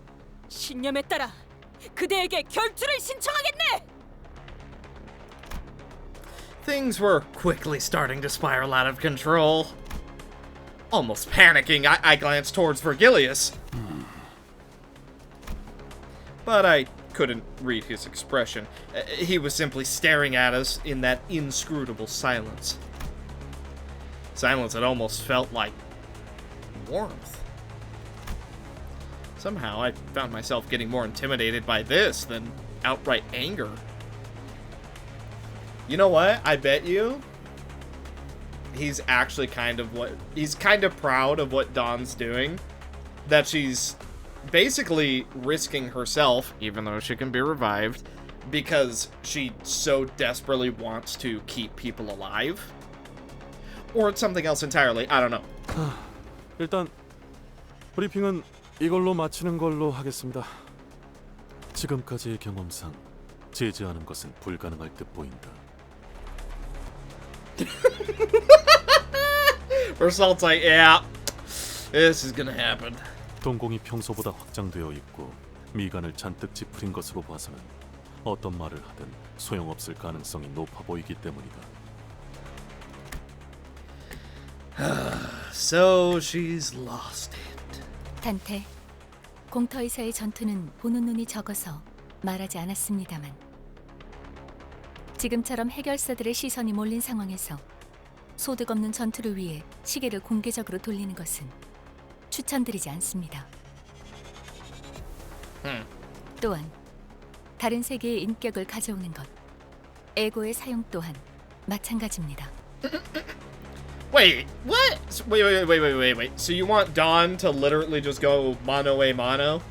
신념에 따라 그대에게 결투를 신청하겠네! Things were quickly starting to spiral out of control. Almost panicking, I glanced towards Vergilius. But I couldn't read his expression. He was simply staring at us in that inscrutable silence. Silence that almost felt like warmth. Somehow I found myself getting more intimidated by this than outright anger. You know what? I bet you he's actually kind of proud of what Dawn's doing. That she's basically risking herself, even though she can be revived, because she so desperately wants to keep people alive. Or it's something else entirely. I don't know. 일단 브리핑은 이걸로 마치는 걸로 하겠습니다. 지금까지의 경험상 제지하는 것은 불가능할 듯 보인다. Versalt's like, yeah, this is gonna happen. 동공이 평소보다 확장되어 있고 미간을 잔뜩 찌푸린 것으로 봐서는 어떤 말을 하든 소용없을 가능성이 높아 보이기 때문이다. So she's lost it. 단테, 공터에서의 전투는 보는 눈이 적어서 말하지 않았습니다만 지금처럼 해결사들의 시선이 몰린 상황에서 소득 없는 전투를 위해 시계를 공개적으로 돌리는 것은 추천드리지 않습니다. 또한 다른 세계의 인격을 가져오는 것, 에고의 사용 또한 마찬가지입니다. Wait, what? Wait. So you want Dawn to literally just go mano a mano?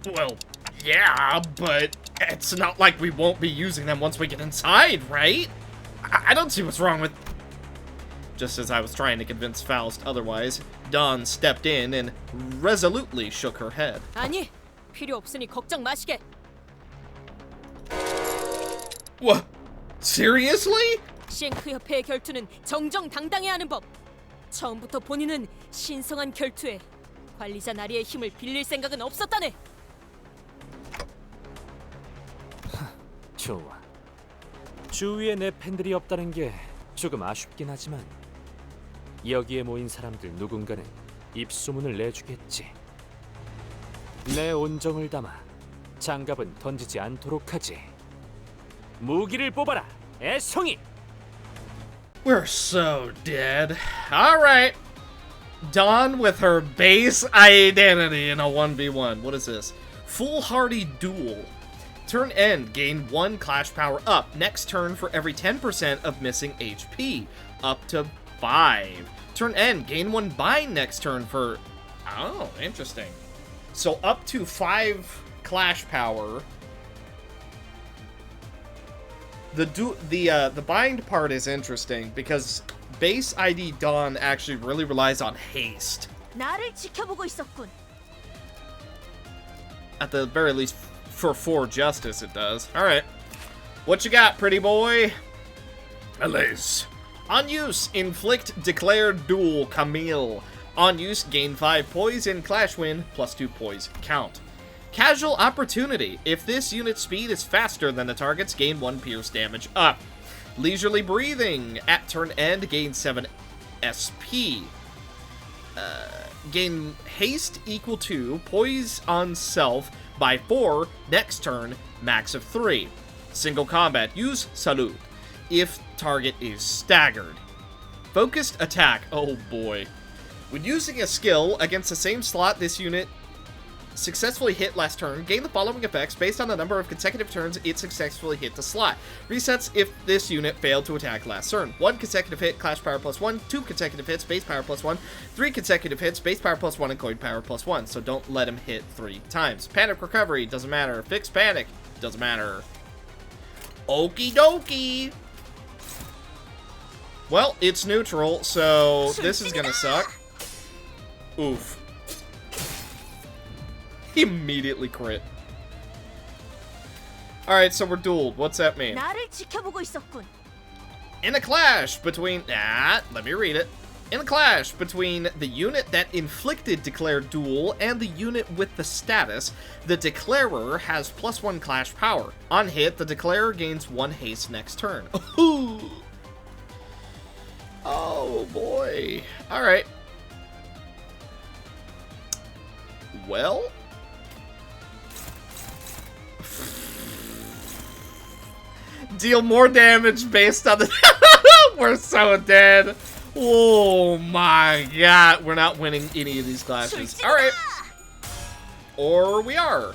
Well, yeah, but it's not like we won't be using them once we get inside, right? I don't see what's wrong with... Just as I was trying to convince Faust otherwise, Dawn stepped in and resolutely shook her head. 아니, 필요 없으니 걱정 마시게. What? Seriously? 싱크 협회의 결투는 정정당당해야 하는 법. 처음부터 본인은 신성한 결투에 관리자 나리의 힘을 빌릴 생각은 없었다네. 좋아. 주위에 내 팬들이 없다는 게 조금 아쉽긴 하지만 여기에 모인 사람들 누군가는 입소문을 내주겠지. 내 온정을 담아 장갑은 던지지 않도록 하지. 무기를 뽑아라, 애송이! We're so dead. Alright. Dawn with her base identity in a 1v1. What is this? Foolhardy Duel. Turn end, gain 1 clash power up. Next turn for every 10% of missing HP. Up to 5. Turn end, gain 1 bind next turn for... Oh, interesting. So up to 5 clash power. The bind part is interesting because base ID Dawn actually really relies on haste. 나를 지켜보고 있었군. At the very least, for 4 justice it does. Alright. What you got, pretty boy? Allez. On use, inflict declared duel Camille. On use, gain 5 poise and clash win, plus 2 poise count. Casual opportunity. If this unit's speed is faster than the target's, gain 1 pierce damage up. Leisurely breathing. At turn end, gain 7 SP. Gain haste equal to poise on self by 4. Next turn, max of 3. Single combat. Use salute if target is staggered. Focused attack. Oh boy. When using a skill against the same slot this unit successfully hit last turn, gain the following effects based on the number of consecutive turns it successfully hit the slot. Resets if this unit failed to attack last turn. 1 consecutive hit, clash power plus 1, 2 consecutive hits, base power plus 1, 3 consecutive hits, base power plus 1, and coin power plus 1. So don't let him hit 3 times. Panic recovery, doesn't matter. Fixed panic, doesn't matter. Okie dokie. Well, it's neutral, so this is gonna suck. Oof. Immediately crit. Alright, so we're dueled. What's that mean? 나를 지켜보고 있었군. In a clash between... let me read it. In a clash between the unit that inflicted declared duel and the unit with the status, the declarer has plus 1 clash power. On hit, the declarer gains 1 haste next turn. Ooh. Oh boy. Alright. Well... Deal more damage based on the... We're so dead. Oh my god. We're not winning any of these clashes. Alright. Or we are.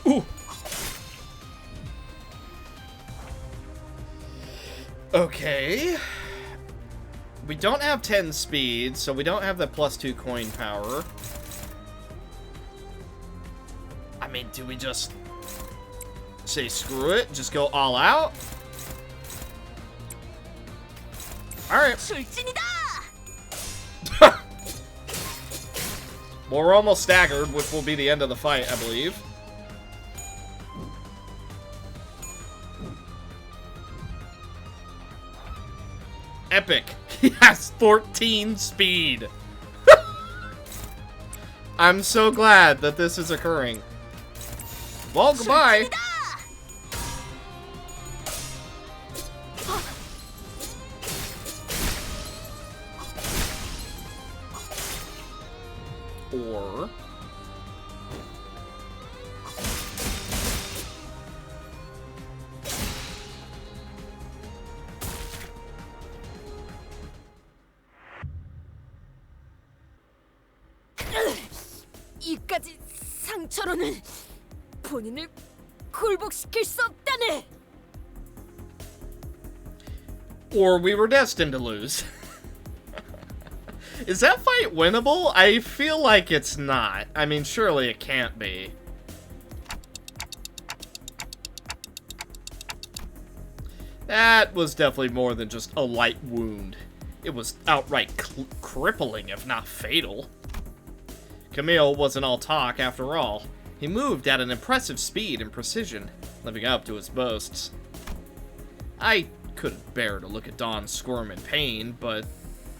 Ooh. Okay. We don't have 10 speed, so we don't have the plus 2 coin power. I mean, do we just say screw it? Just go all out? Alright. Well, we're almost staggered, which will be the end of the fight, I believe. Epic. He has 14 speed. I'm so glad that this is occurring. Well, goodbye. Or... 이까지 상처로는 본인을 굴복시킬 수 없다네. Or we were destined to lose. Is that fight winnable? I feel like it's not. I mean, surely it can't be. That was definitely more than just a light wound. It was outright crippling, if not fatal. Camille wasn't all talk after all. He moved at an impressive speed and precision, living up to his boasts. I couldn't bear to look at Dawn squirm in pain, but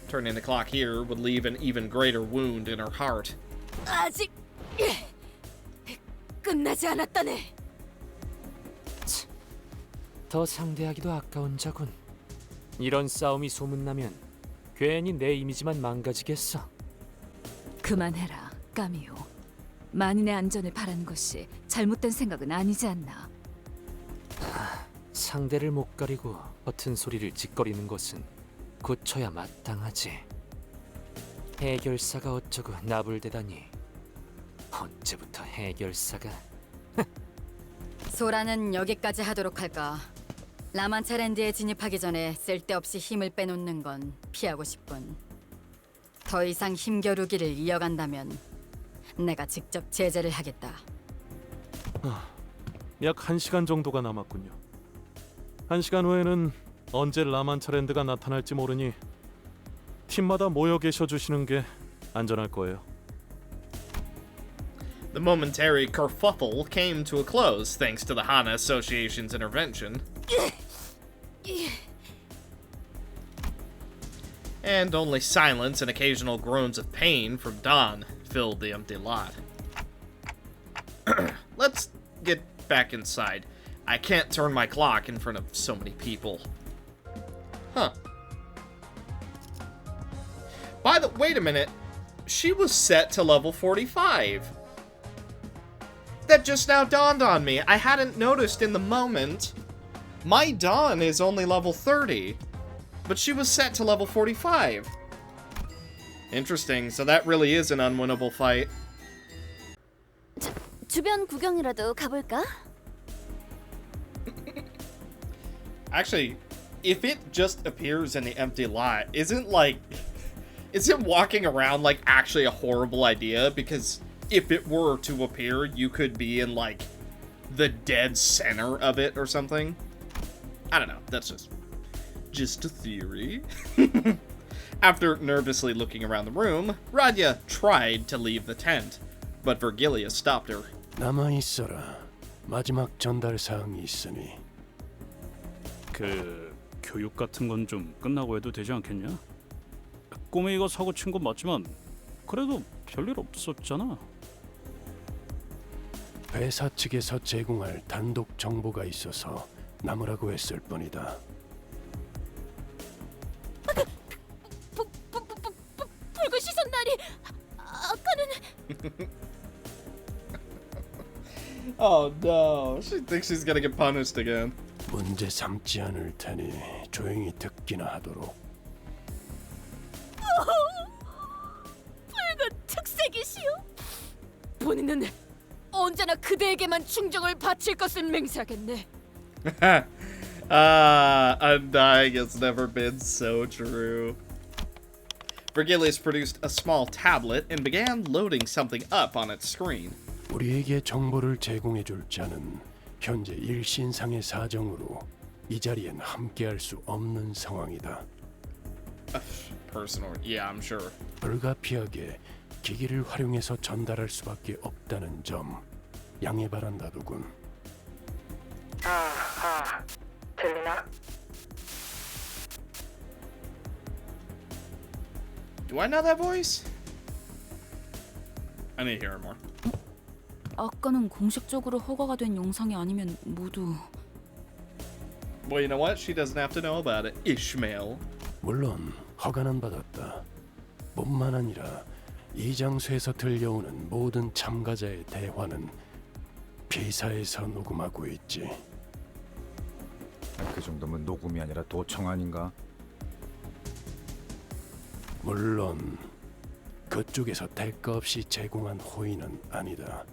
turning the clock here would leave an even greater wound in her heart. 아직 끝나지 않았다네. 더 상대하기도 아까운 자군. 이런 싸움이 소문나면 괜히 내 이미지만 망가지겠어. 그만해라, 까미오. 만인의 안전을 바라는 것이 잘못된 생각은 아니지 않나. 상대를 못 가리고 허튼 소리를 짓거리는 것은 고쳐야 마땅하지. 해결사가 어쩌고 나불대다니. 언제부터 해결사가? 소라는 여기까지 하도록 할까? 라만차랜드에 진입하기 전에 쓸데없이 힘을 빼놓는 건 피하고 싶군. 더 이상 힘겨루기를 이어간다면 내가 직접 제재를 하겠다. 약 1시간 정도가 남았군요. 1시간 후에는 언제 라만차랜드가 나타날지 모르니 팀마다 모여 계셔 주시는 게 안전할 거예요. The momentary kerfuffle came to a close thanks to the Hana Association's intervention. And only silence and occasional groans of pain from Don filled the empty lot. Let's get back inside. I can't turn my clock in front of so many people. Huh. Wait a minute. She was set to level 45. That just now dawned on me. I hadn't noticed in the moment. My Dawn is only level 30, but she was set to level 45. Interesting, so that really is an unwinnable fight. 주변 구경이라도 가볼까? Actually, if it just appears in the empty lot, isn't walking around like actually a horrible idea? Because if it were to appear, you could be in like the dead center of it or something. I don't know, that's just a theory. After nervously looking around the room, Radya tried to leave the tent, but Virgilia stopped her. 남아있어라. 마지막 전달 사항이 있으니. 교육 같은 건 좀 끝나고 해도 되지 않겠냐? 꼬맹이가 사고 친 건 맞지만 그래도 별일 없었잖아. 회사 측에서 제공할 단독 정보가 있어서 남으라고 했을 뿐이다. 붉은 시선 날이 아까는 Oh no, she thinks she's gonna get punished again. 문제 삼지 않을 테니 조용히 듣기나 하도록. 붉은 특색이시오. 본인은 언제나 그대에게만 충정을 바칠 것을 맹세하겠네. Undying has never been so true. Virgilius produced a small tablet and began loading something up on its screen. 우리에게 정보를 제공해 줄 자는 현재 일신상의 사정으로 이 자리엔 함께할 수 없는 상황이다. Personal, yeah, I'm sure. 불가피하게 기기를 활용해서 전달할 수밖에 없다는 점 양해 바란다더군. 들리나? Do I know that voice? I need to hear it more. 아까는 공식적으로 허가가 된 영상이 아니면 모두. Well, you know what? She doesn't have to know about it. Ishmael. 물론 허가는 받았다. 뿐만 아니라 이 장소에서 들려오는 모든 참가자의 대화는 비사에서 녹음하고 있지. 그 정도면 녹음이 아니라 도청 아닌가? 물론 그쪽에서 대가 없이 제공한 호의는 아니다.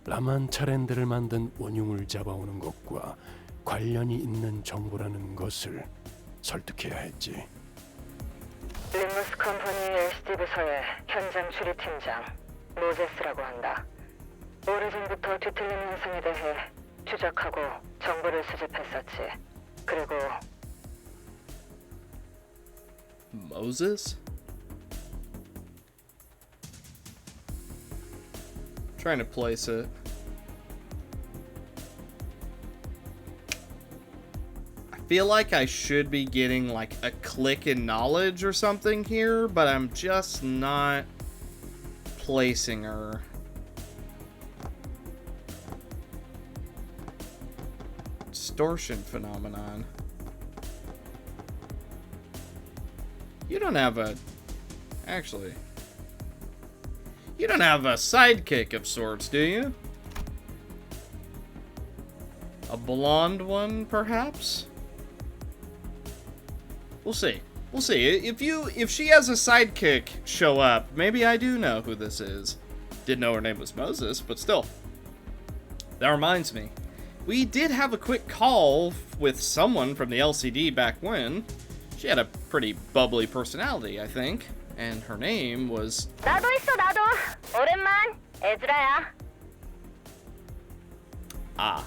라만차랜드를 만든 원흉을 잡아오는 것과 관련이 있는 정보라는 것을 설득해야 했지. 림버스 컴퍼니 LCD 부서의 현장 추리 팀장 모제스라고 한다. 오래전부터 뒤틀린 현상에 대해 추적하고 정보를 수집했었지. 그리고 Moses? Trying to place it. I feel like I should be getting like a click in knowledge or something here, but I'm just not placing her. Distortion phenomenon. You don't have a... Actually... You don't have a sidekick of sorts, do you? A blonde one, perhaps? We'll see. We'll see. If she has a sidekick show up, maybe I do know who this is. Didn't know her name was Moses, but still. That reminds me. We did have a quick call with someone from the LCD back when. She had a pretty bubbly personality, I think. And her name was... 나도 있어, 나도. 오랜만. 에즈라야. Ah.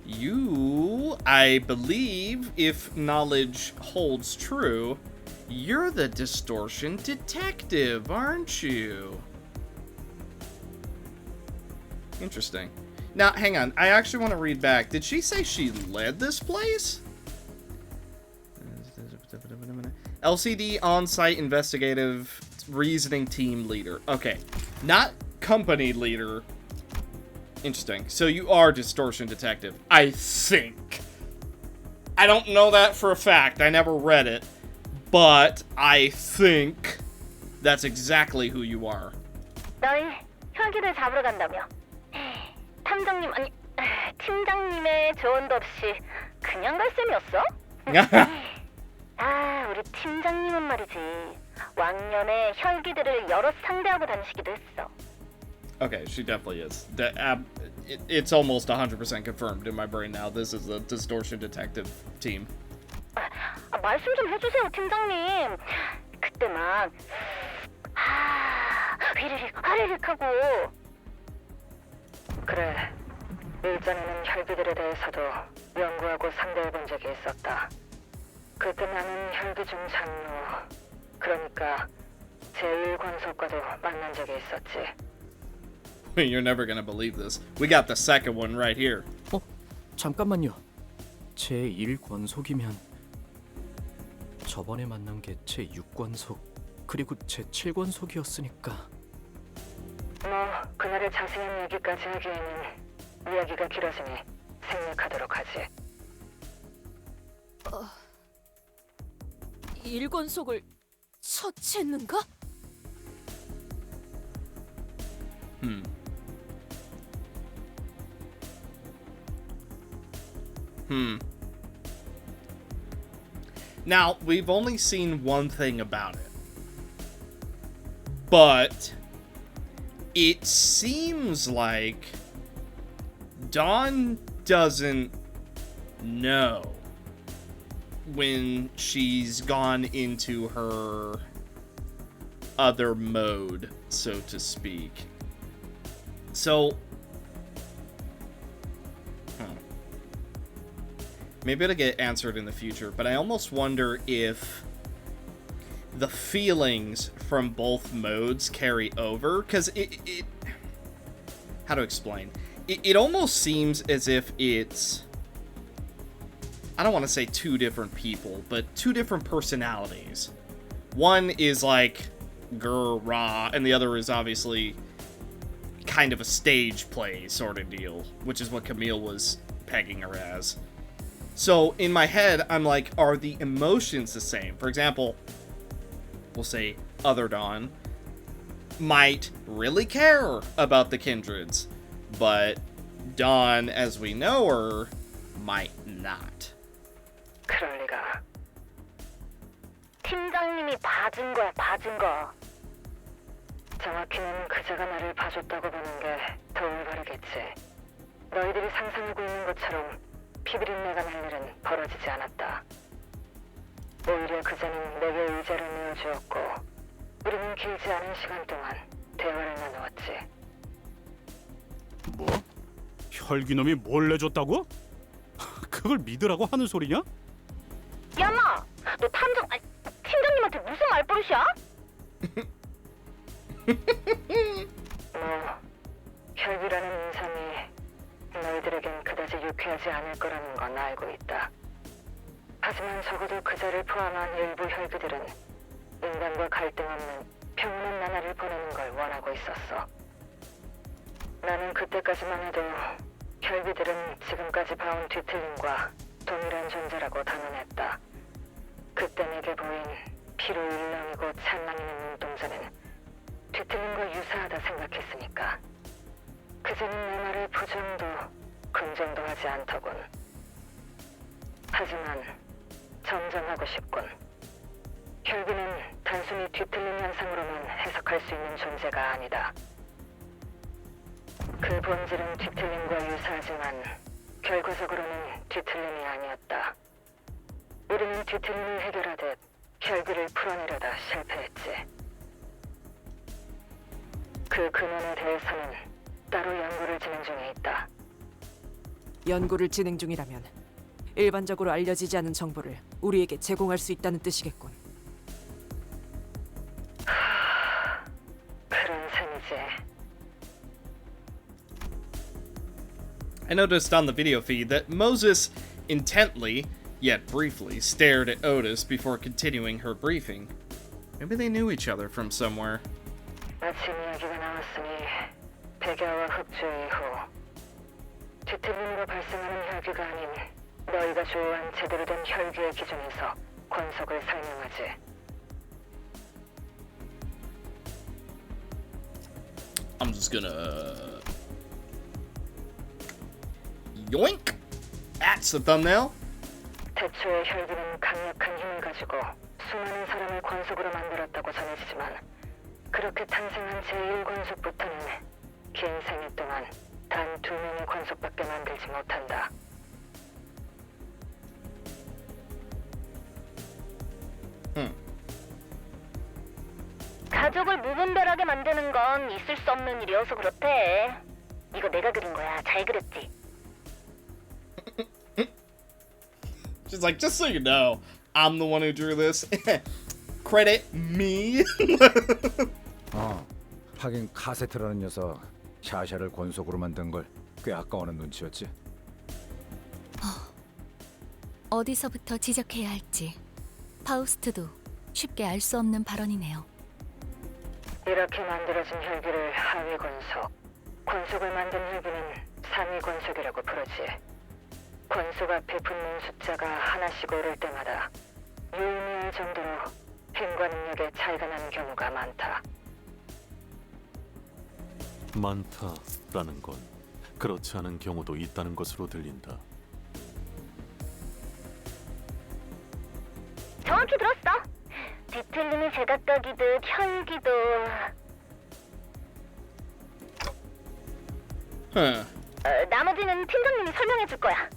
You, I believe, if knowledge holds true, you're the distortion detective, aren't you? Interesting. Now, hang on. I actually want to read back. Did she say she led this place? LCD on-site investigative reasoning team leader. Okay. Not company leader. Interesting. So you are distortion detective. I think. I don't know that for a fact. I never read it. But I think that's exactly who you are. 너희 혈기를 잡으러 간다며. 탐정님, 아니, 팀장님의 조언도 없이 그냥 갈 셈이었어? 아, 우리 팀장님은 말이지. 왕년에 혈기들을 여럿 상대하고 다니시기도 했어. Okay, she definitely is. It's almost 100% confirmed in my brain now. This is a distortion detective team. 말씀 좀 해주세요, 팀장님. 그때 막 휘리릭 하고. 그래, 일전에는 혈기들에 대해서도 연구하고 상대해본 적이 있었다. 그때 나는 혈기 중 장로, 그러니까 제1권속과도 만난 적이 있었지. You're never gonna believe this. We got the second one right here. 잠깐만요. 제1권속이면 저번에 만난 게 제6권속 그리고 제7권속이었으니까. 뭐 그날의 자세한 얘기까지 하기에는 이야기가 길어지니 생략하도록 하지. 일권속을 처치했는가? Now, we've only seen one thing about it. But it seems like Dawn doesn't know when she's gone into her other mode, so to speak. So, maybe it'll get answered in the future, but I almost wonder if the feelings from both modes carry over, because it how to explain? It almost seems as if it's, I don't want to say two different people, but two different personalities. One is like grr rah, and the other is obviously kind of a stage play sort of deal, which is what Camille was pegging her as. So in my head, I'm like, are the emotions the same? For example, we'll say Other Dawn might really care about the kindreds, but Dawn, as we know her, might not. 그럴 리가. 팀장님이 봐준 거야, 봐준 거. 정확히는 그자가 나를 봐줬다고 보는 게 더 바르겠지. 너희들이 상상하고 있는 것처럼 피비린내가 날 일은 벌어지지 않았다. 오히려 그자는 내게 의자를 내어주었고 우리는 길지 않은 시간 동안 대화를 나누었지. 뭐? 혈기놈이 뭘 내줬다고? 그걸 믿으라고 하는 소리냐? 야마, 너 탐정, 아니, 팀장님한테 무슨 말버릇이야? 뭐, 혈기라는 인상이 너희들에겐 그다지 유쾌하지 않을 거라는 건 알고 있다. 하지만 적어도 그자를 포함한 일부 혈기들은 인간과 갈등 없는 평온한 나날을 보내는 걸 원하고 있었어. 나는 그때까지만 해도 혈기들은 지금까지 봐온 뒤틀림과 동일한 존재라고 단언했다. 그때 내게 보인 피로 일렁이고 찬란히는 눈동자는 뒤틀림과 유사하다 생각했으니까. 그자는 내 말을 부정도 긍정도 하지 않더군. 하지만 정정하고 싶군. 혈기는 단순히 뒤틀림 현상으로만 해석할 수 있는 존재가 아니다. 그 본질은 뒤틀림과 유사하지만 결과적으로는 뒤틀림이 아니었다. 우리는 뒤틀림을 해결하듯 혈기를 풀어내려다 실패했지. 그 근원에 대해서는 따로 연구를 진행 중에 있다. 연구를 진행 중이라면 일반적으로 알려지지 않은 정보를 우리에게 제공할 수 있다는 뜻이겠군. 그런 셈이지. I noticed on the video feed that Moses intently, yet briefly, stared at Otis before continuing her briefing. Maybe they knew each other from somewhere. 아침 이야기가 나왔으니 백야와 흡주 이후 뒤틀림으로 발생하는 혈기가 아닌 너희가 조어한 제대로 된 혈기의 기준에서 권속을 설명하지. I'm just gonna yoink. That's the thumbnail. 태초의 혈기는 강력한 힘을 가지고 수많은 사람을 권속으로 만들었다고 전해지지만 그렇게 탄생한 제1권속부터는 긴 생애 동안 단 2명의 권속밖에 만들지 못한다. 가족을 무분별하게 만드는 건 있을 수 없는 일이어서 그렇대. 이거 내가 그린 거야. 잘 그렸지? She's like, just so you know, I'm the one who drew this. Credit me. 하긴 카세트라는 녀석 샤샤를 권속으로 만든 걸 꽤 아까워하는 눈치였지. 어디서부터 지적해야 할지 파우스트도 쉽게 알 수 없는 발언이네요. 이렇게 만들어진 혈기를 하위 권속, 권속을 만든 혈기는 상위 권속이라고 부르지. 권속 앞에 붙는 숫자가 하나씩 오를 때마다 유의미할 정도로 힘과 능력에 차이가 나는 경우가 많다. 많다라는 건 그렇지 않은 경우도 있다는 것으로 들린다. 정확히 들었어. 뒤틀림이 제각각이듯 혈기도. 나머지는 팀장님이 설명해 줄 거야.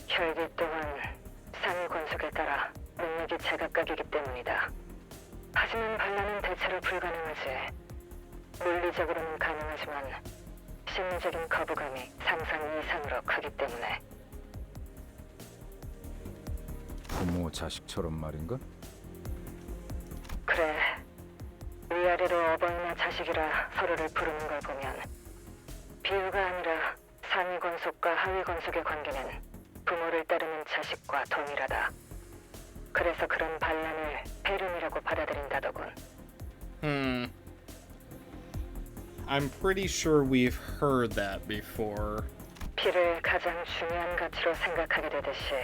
혈기 또한 상위 권속에 따라 능력이 제각각이기 때문이다. 하지만 반란은 대체로 불가능하지. 물리적으로는 가능하지만 심리적인 거부감이 상상 이상으로 크기 때문에. 부모 자식처럼 말인가? 그래. 위아래로 어버이나 자식이라 서로를 부르는 걸 보면 비유가 아니라 상위 권속과 하위 권속의 관계는 부모를 따르는 자식과 동일하다. 그래서 그런 반란을 배륜이라고 받아들인다더군. I'm pretty sure we've heard that before. 피를 가장 중요한 가치로 생각하게 되듯이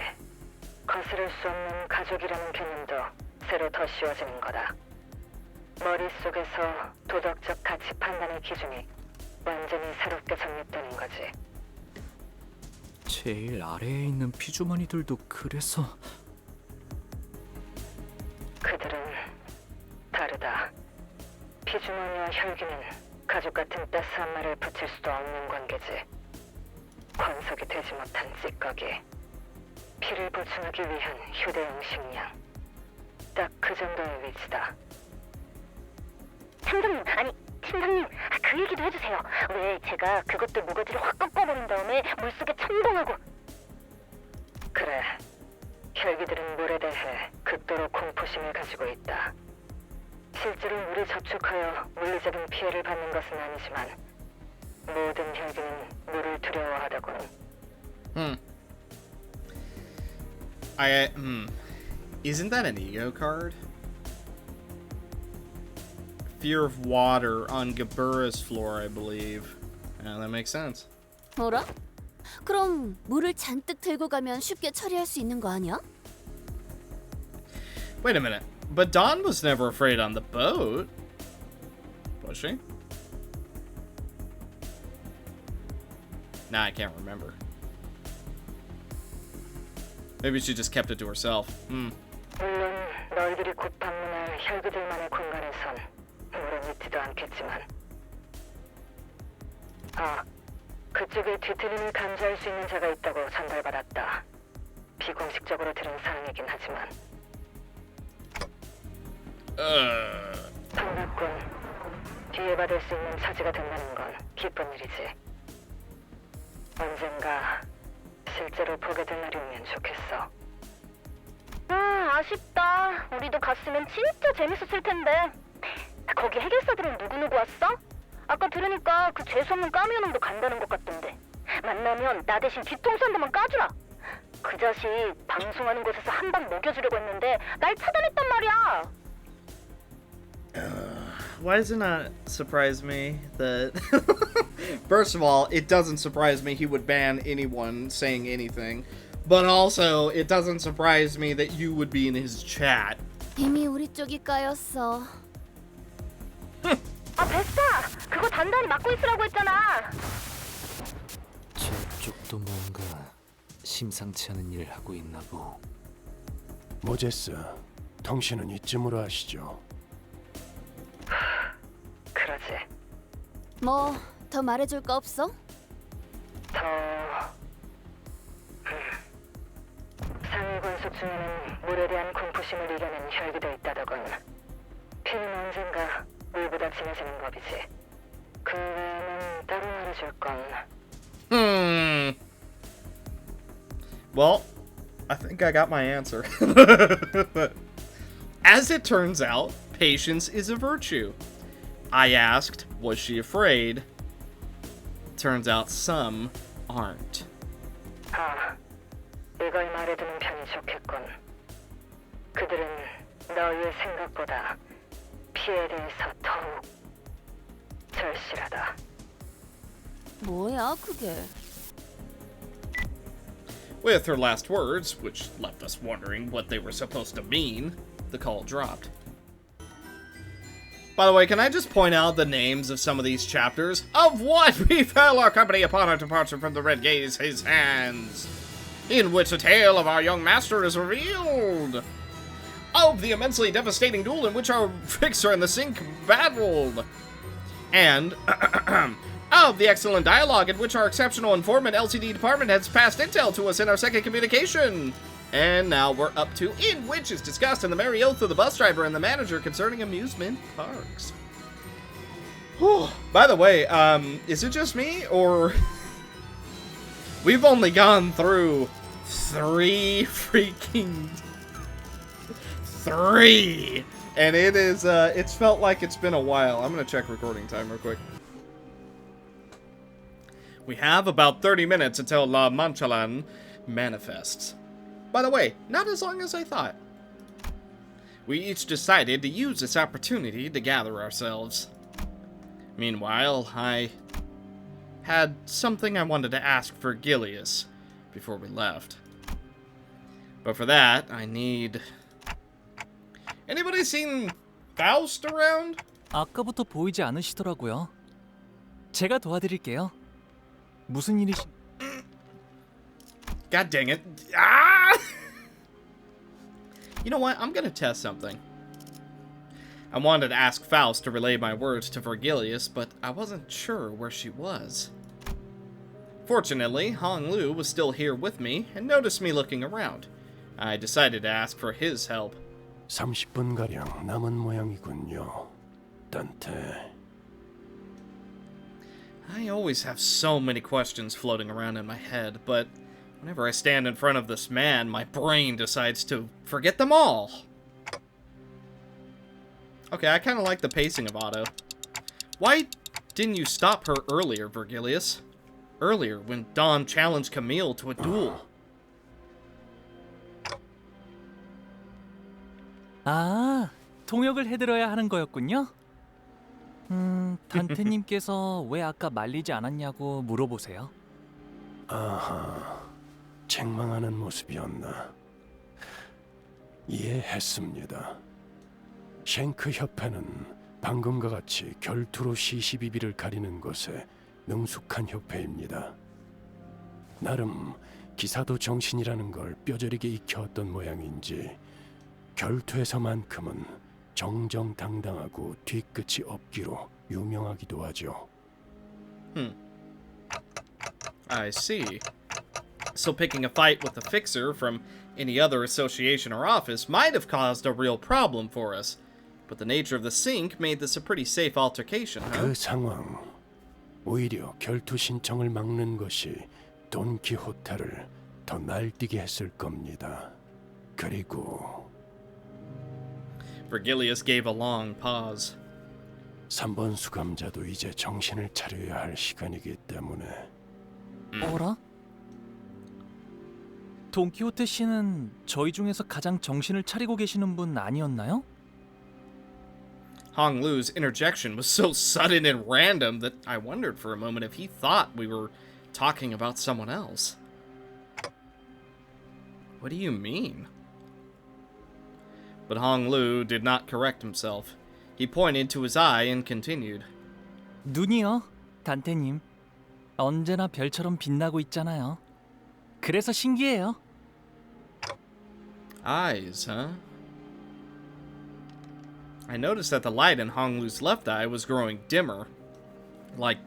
거스를 수 없는 가족이라는 개념도 새로 더 씌워지는 거다. 머릿속에서 도덕적 가치 판단의 기준이 완전히 새롭게 정립되는 거지. 제일 아래에 있는 피주머니들도 그래서 그들은 다르다. 피주머니와 혈기는 가족 같은 따스한 말을 붙일 수도 없는 관계지. 권속이 되지 못한 찌꺼기. 피를 보충하기 위한 휴대용 식량. 딱 그 정도의 위치다. 팀장님, 아니 팀장님, 그 얘기도 해주세요. 왜 제가 그것들 모가지를 확 꺾어버린 다음에 물속에 첨벙하고. 그래. 혈기들은 물에 대해 극도로 공포심을 가지고 있다. 실제로 물에 접촉하여 물리적인 피해를 받는 것은 아니지만 모든 혈기는 물을 두려워하다군. Isn't that an ego card? Fear of water on Gabura's floor, I believe. Yeah, that makes sense. 뭐라? 그럼 물을 잔뜩 들고 가면 쉽게 처리할 수 있는 거 아니야? Wait a minute. But Dawn was never afraid on the boat. Was she? Nah, I can't remember. Maybe she just kept it to herself. 물론 너희들이 곧 방문할 혈기들만의 공간에선 물은 있지도 않겠지만. 아, 그쪽에 뒤틀림을 감지할 수 있는 자가 있다고 전달받았다. 비공식적으로 들은 사항이긴 하지만. 반갑군. 뒤에 받을 수 있는 처지가 된다는 건 기쁜 일이지. 언젠가 실제로 보게 될 날이 오면 좋겠어. 아쉽다. 우리도 갔으면 진짜 재밌었을 텐데. 거기 해결사들은 누구누구 왔어? 아까 들으니까 그 재수없는 까미오놈도 간다는 것 같던데. 만나면 나 대신 뒤통수 한 대만 까주라. 그 자식 방송하는 곳에서 한 방 먹여주려고 했는데 날 차단했단 말이야. Why does it not surprise me that... First of all, it doesn't surprise me he would ban anyone saying anything. But also, it doesn't surprise me that you would be in his chat. 이미 우리 쪽이 까였어. 베스타! 그거 단단히 막고 있으라고 했잖아. 저쪽도 뭔가 심상치 않은 일을 하고 있나 보. 모제스, 당신은 이쯤으로 하시죠. 그러지. 뭐 더 말해줄 거 없어? 상위 권속 중에는 물에 대한 공포심을 이겨낸 혈기도 있다더군. 피는 언젠가 물보다 진해지는 법이지. 그 외에는 따로 말해줄 건. Well, I think I got my answer. As it turns out, patience is a virtue. I asked, was she afraid? Turns out some aren't. 아, 이걸 말해두는 편이 좋겠군. 그들은 너희의 생각보다 피에 대해서 더욱 절실하다. 뭐야 그게? With her last words, which left us wondering what they were supposed to mean, the call dropped. By the way, can I just point out the names of some of these chapters? Of what befell our company upon our departure from the Red Gaze, his hands, in which the tale of our young master is revealed. Of the immensely devastating duel in which our fixer and the sink battled. And of the excellent dialogue in which our exceptional informant LCD department has passed intel to us in our second communication. And now we're up to in which is discussed in the merry oath of the bus driver and the manager concerning amusement parks. Whew. By the way, is it just me, or... We've only gone through 3 freaking... 3! And it is, it's felt like it's been a while. I'm gonna check recording time real quick. We have about 30 minutes until La Manchalan manifests. By the way, not as long as I thought. We each decided to use this opportunity to gather ourselves. Meanwhile, I had something I wanted to ask for Gilius before we left. But for that, I need... Anybody seen Faust around? 아까부터 보이지 않으시더라고요. 제가 도와드릴게요. 무슨 일이시... God dang it. Ah! You know what? I'm gonna test something. I wanted to ask Faust to relay my words to Vergilius, but I wasn't sure where she was. Fortunately, Hong Lu was still here with me and noticed me looking around. I decided to ask for his help. 30분가량 남은 모양이군요, 단테. I always have so many questions floating around in my head, but whenever I stand in front of this man, my brain decides to forget them all. Okay, I kind of like the pacing of Otto. Why didn't you stop her earlier, Vergilius? Earlier, when Dawn challenged Camille to a duel. 아, 통역을 해드려야 하는 거였군요. 단테님께서 왜 아까 말리지 않았냐고 물어보세요. 아하, 책망하는 모습이었나. 이해했습니다. 쉔크 협회는 방금과 같이 결투로 시시비비를 가리는 것에 능숙한 협회입니다. 나름 기사도 정신이라는 걸 뼈저리게 익혀왔던 모양인지 결투에서만큼은 정정당당하고 뒤끝이 없기로 유명하기도 하죠. I see. So picking a fight with the Fixer from any other association or office might have caused a real problem for us. But the nature of the sink made this a pretty safe altercation, huh? 그 상황, 오히려 결투 신청을 막는 것이 돈키호테를 더 날뛰게 했을 겁니다. 그리고 Vergilius gave a long pause. 3번 수감자도 이제 정신을 차려야 할 시간이기 때문에. 어라? 돈키호테 씨는 저희 중에서 가장 정신을 차리고 계시는 분 아니었나요? Hong Lu's interjection was so sudden and random that I wondered for a moment if he thought we were talking about someone else. What do you mean? But Hong Lu did not correct himself. He pointed to his eye and continued. 눈이요, 단테님. 언제나 별처럼 빛나고 있잖아요. 그래서 신기해요. Eyes, huh? I noticed that the light in Hong Lu's left eye was growing dimmer, like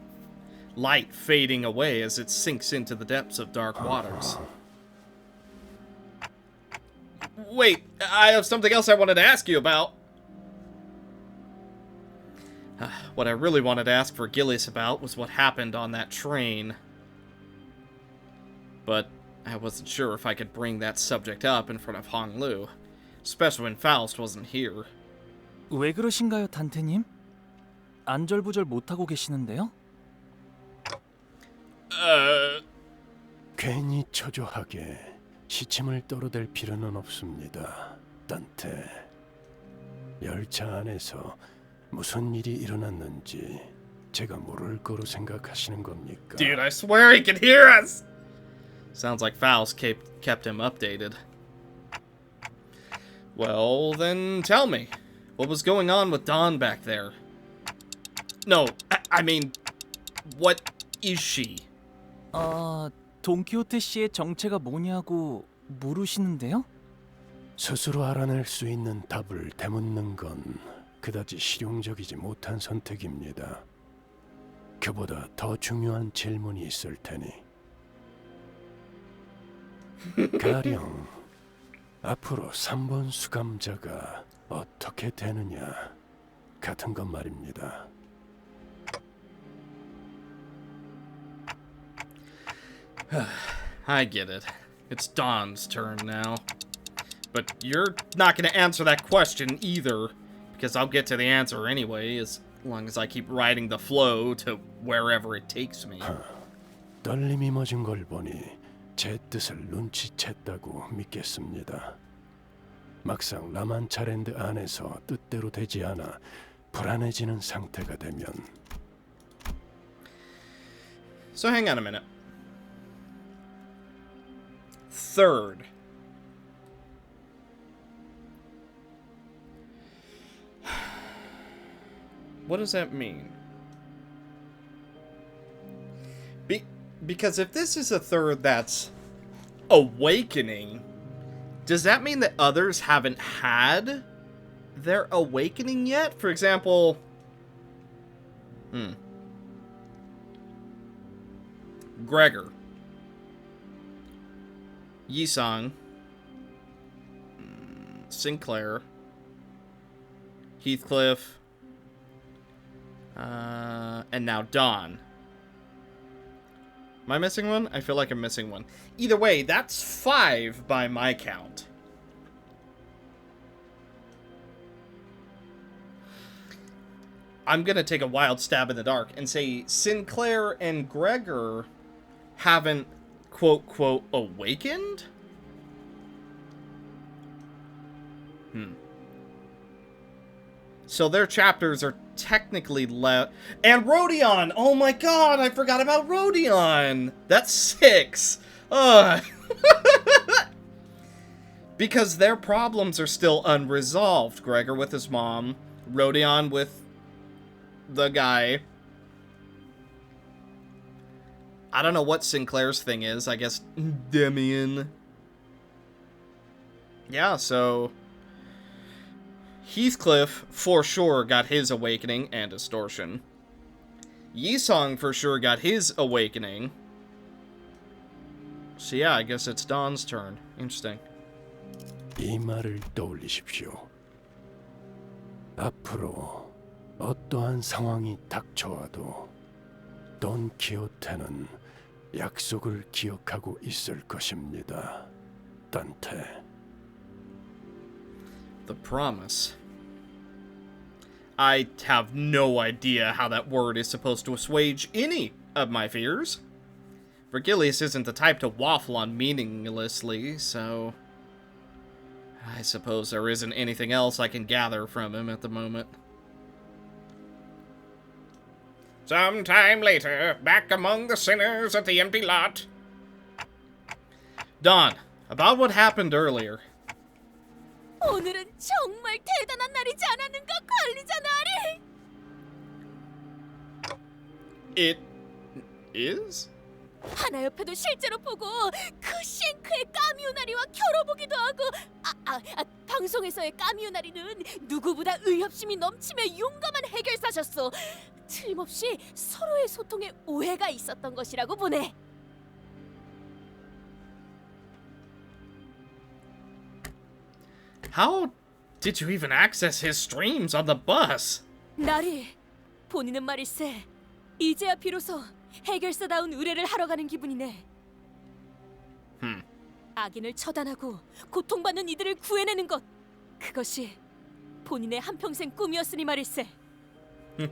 light fading away as it sinks into the depths of dark waters. Wait, I have something else I wanted to ask you about. What I really wanted to ask Vergilius about was what happened on that train. But I wasn't sure if I could bring that subject up in front of Hong Lu, especially when Faust wasn't here. 왜 그러신가요, 단테님? 안절부절 못하고 계시는데요? 괜히 초조하게 시침을 떨어댈 필요는 없습니다, 단테. 열차 안에서 무슨 일이 일어났는지 제가 모를 거로 생각하시는 겁니까? Dude, I swear he can hear us! Sounds like Faust kept him updated. Well, then tell me. What was going on with Dawn back there? No, I mean, what is she? 돈키호테 씨의 정체가 뭐냐고 물으시는데요? 스스로 알아낼 수 있는 답을 되묻는 건 그다지 실용적이지 못한 선택입니다. 그보다 더 중요한 질문이 있을 테니. 가령 앞으로 3번 수감자가 어떻게 되느냐 같은 것 말입니다. I get it. It's Dawn's turn now. But you're not going to answer that question either, because I'll get to the answer anyway, as long as I keep riding the flow to wherever it takes me. 떨림이 멎은 걸 보니 제 뜻을 눈치챘다고 믿겠습니다. 막상 라만차랜드 안에서 뜻대로 되지 않아 불안해지는 상태가 되면. So hang on a minute. Third. What does that mean? Because if this is a third that's awakening, does that mean that others haven't had their awakening yet. For example, Gregor, Yisong, Sinclair, Heathcliff, and now Dawn. Am I missing one? I feel like I'm missing one. Either way, that's 5 by my count. I'm gonna take a wild stab in the dark and say Sinclair and Gregor haven't, quote, awakened? So their chapters are technically left. And Rodion! Oh my god, I forgot about Rodion! That's 6! Ugh. Because their problems are still unresolved. Gregor with his mom, Rodion with the guy. I don't know what Sinclair's thing is. I guess Demian. Yeah, so Heathcliff for sure got his awakening and distortion. Yisong for sure got his awakening. So yeah, I guess it's Dawn's turn. Interesting. 이 말을 떠올리십시오. 앞으로 어떠한 상황이 닥쳐와도 돈 키호테는 약속을 기억하고 있을 것입니다. 단테. The promise. I have no idea how that word is supposed to assuage any of my fears. Vergilius isn't the type to waffle on meaninglessly, so I suppose there isn't anything else I can gather from him at the moment. Sometime later, back among the sinners at the empty lot. Dawn, about what happened earlier. 오늘은 정말 대단한 날이지 않았는가, 관리자 나리? It is? 하나 옆에도 실제로 보고 그 쉔크의 까미우나리와 겨뤄보기도 하고 방송에서의 까미우나리는 누구보다 의협심이 넘치며 용감한 해결사셨어. 틀림없이 서로의 소통에 오해가 있었던 것이라고 보네. How did you even access his streams on the bus? 나리, 본인은 말일세. 이제야 비로소 해결사다운 의뢰를 하러 가는 기분이네. 악인을 처단하고 고통받는 이들을 구해내는 것, 그것이 본인의 한평생 꿈이었으니 말일세.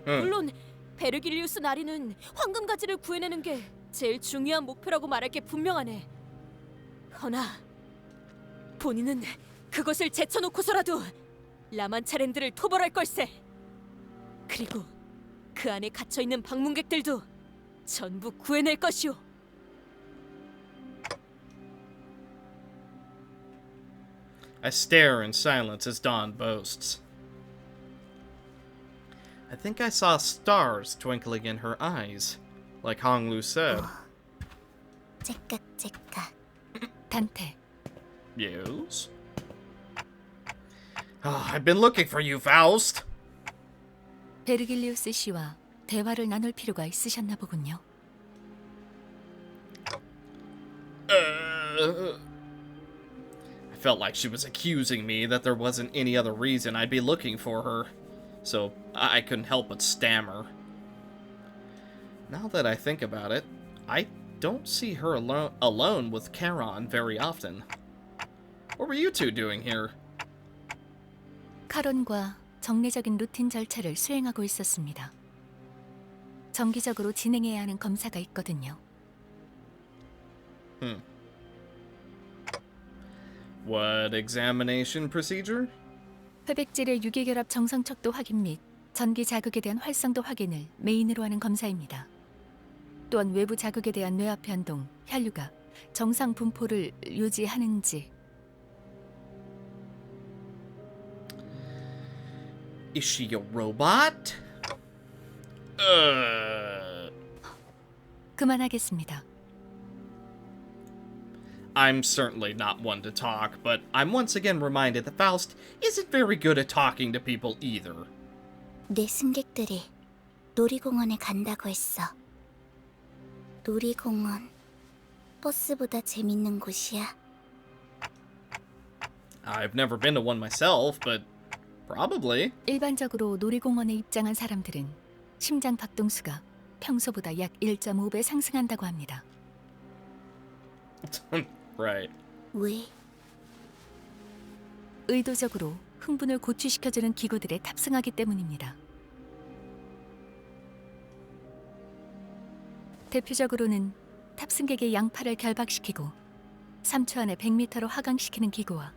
물론 베르길리우스 나리는 황금가지를 구해내는 게 제일 중요한 목표라고 말할 게 분명하네. 허나 본인은 그것을 제쳐놓고서라도 라만차랜드를 토벌할 걸세. 그리고 그 안에 갇혀있는 방문객들도 전부 구해낼 것이오. I stare in silence as Dawn boasts. I think I saw stars twinkling in her eyes, like Honglu said. 째깍째깍. 단테. Yes? Oh, I've been looking for you, Faust! 베르길리우스 씨와 대화를 나눌 필요가 있으셨나 보군요. I felt like she was accusing me that there wasn't any other reason I'd be looking for her, so I couldn't help but stammer. Now that I think about it, I don't see her alone with Charon very often. What were you two doing here? 카론과 정례적인 루틴 절차를 수행하고 있었습니다. 정기적으로 진행해야 하는 검사가 있거든요. What examination procedure? 회백질의 유기결합 정상 척도 확인 및 전기 자극에 대한 활성도 확인을 메인으로 하는 검사입니다. 또한 외부 자극에 대한 뇌압 변동, 혈류가 정상 분포를 유지하는지. Is she a robot? 그만하겠습니다. I'm certainly not one to talk, but I'm once again reminded that Faust isn't very good at talking to people either. 내 승객들이 놀이공원에 간다고 했어. 놀이공원, 버스보다 재밌는 곳이야. I've never been to one myself, but probably. 일반적으로 놀이공원에 입장한 사람들은 심장 박동수가 평소보다 약 1.5배 상승한다고 합니다. Right. 왜? 의도적으로 흥분을 고취시켜주는 기구들에 탑승하기 때문입니다. 대표적으로는 탑승객의 양팔을 결박시키고 3초 안에 100m로 하강시키는 기구와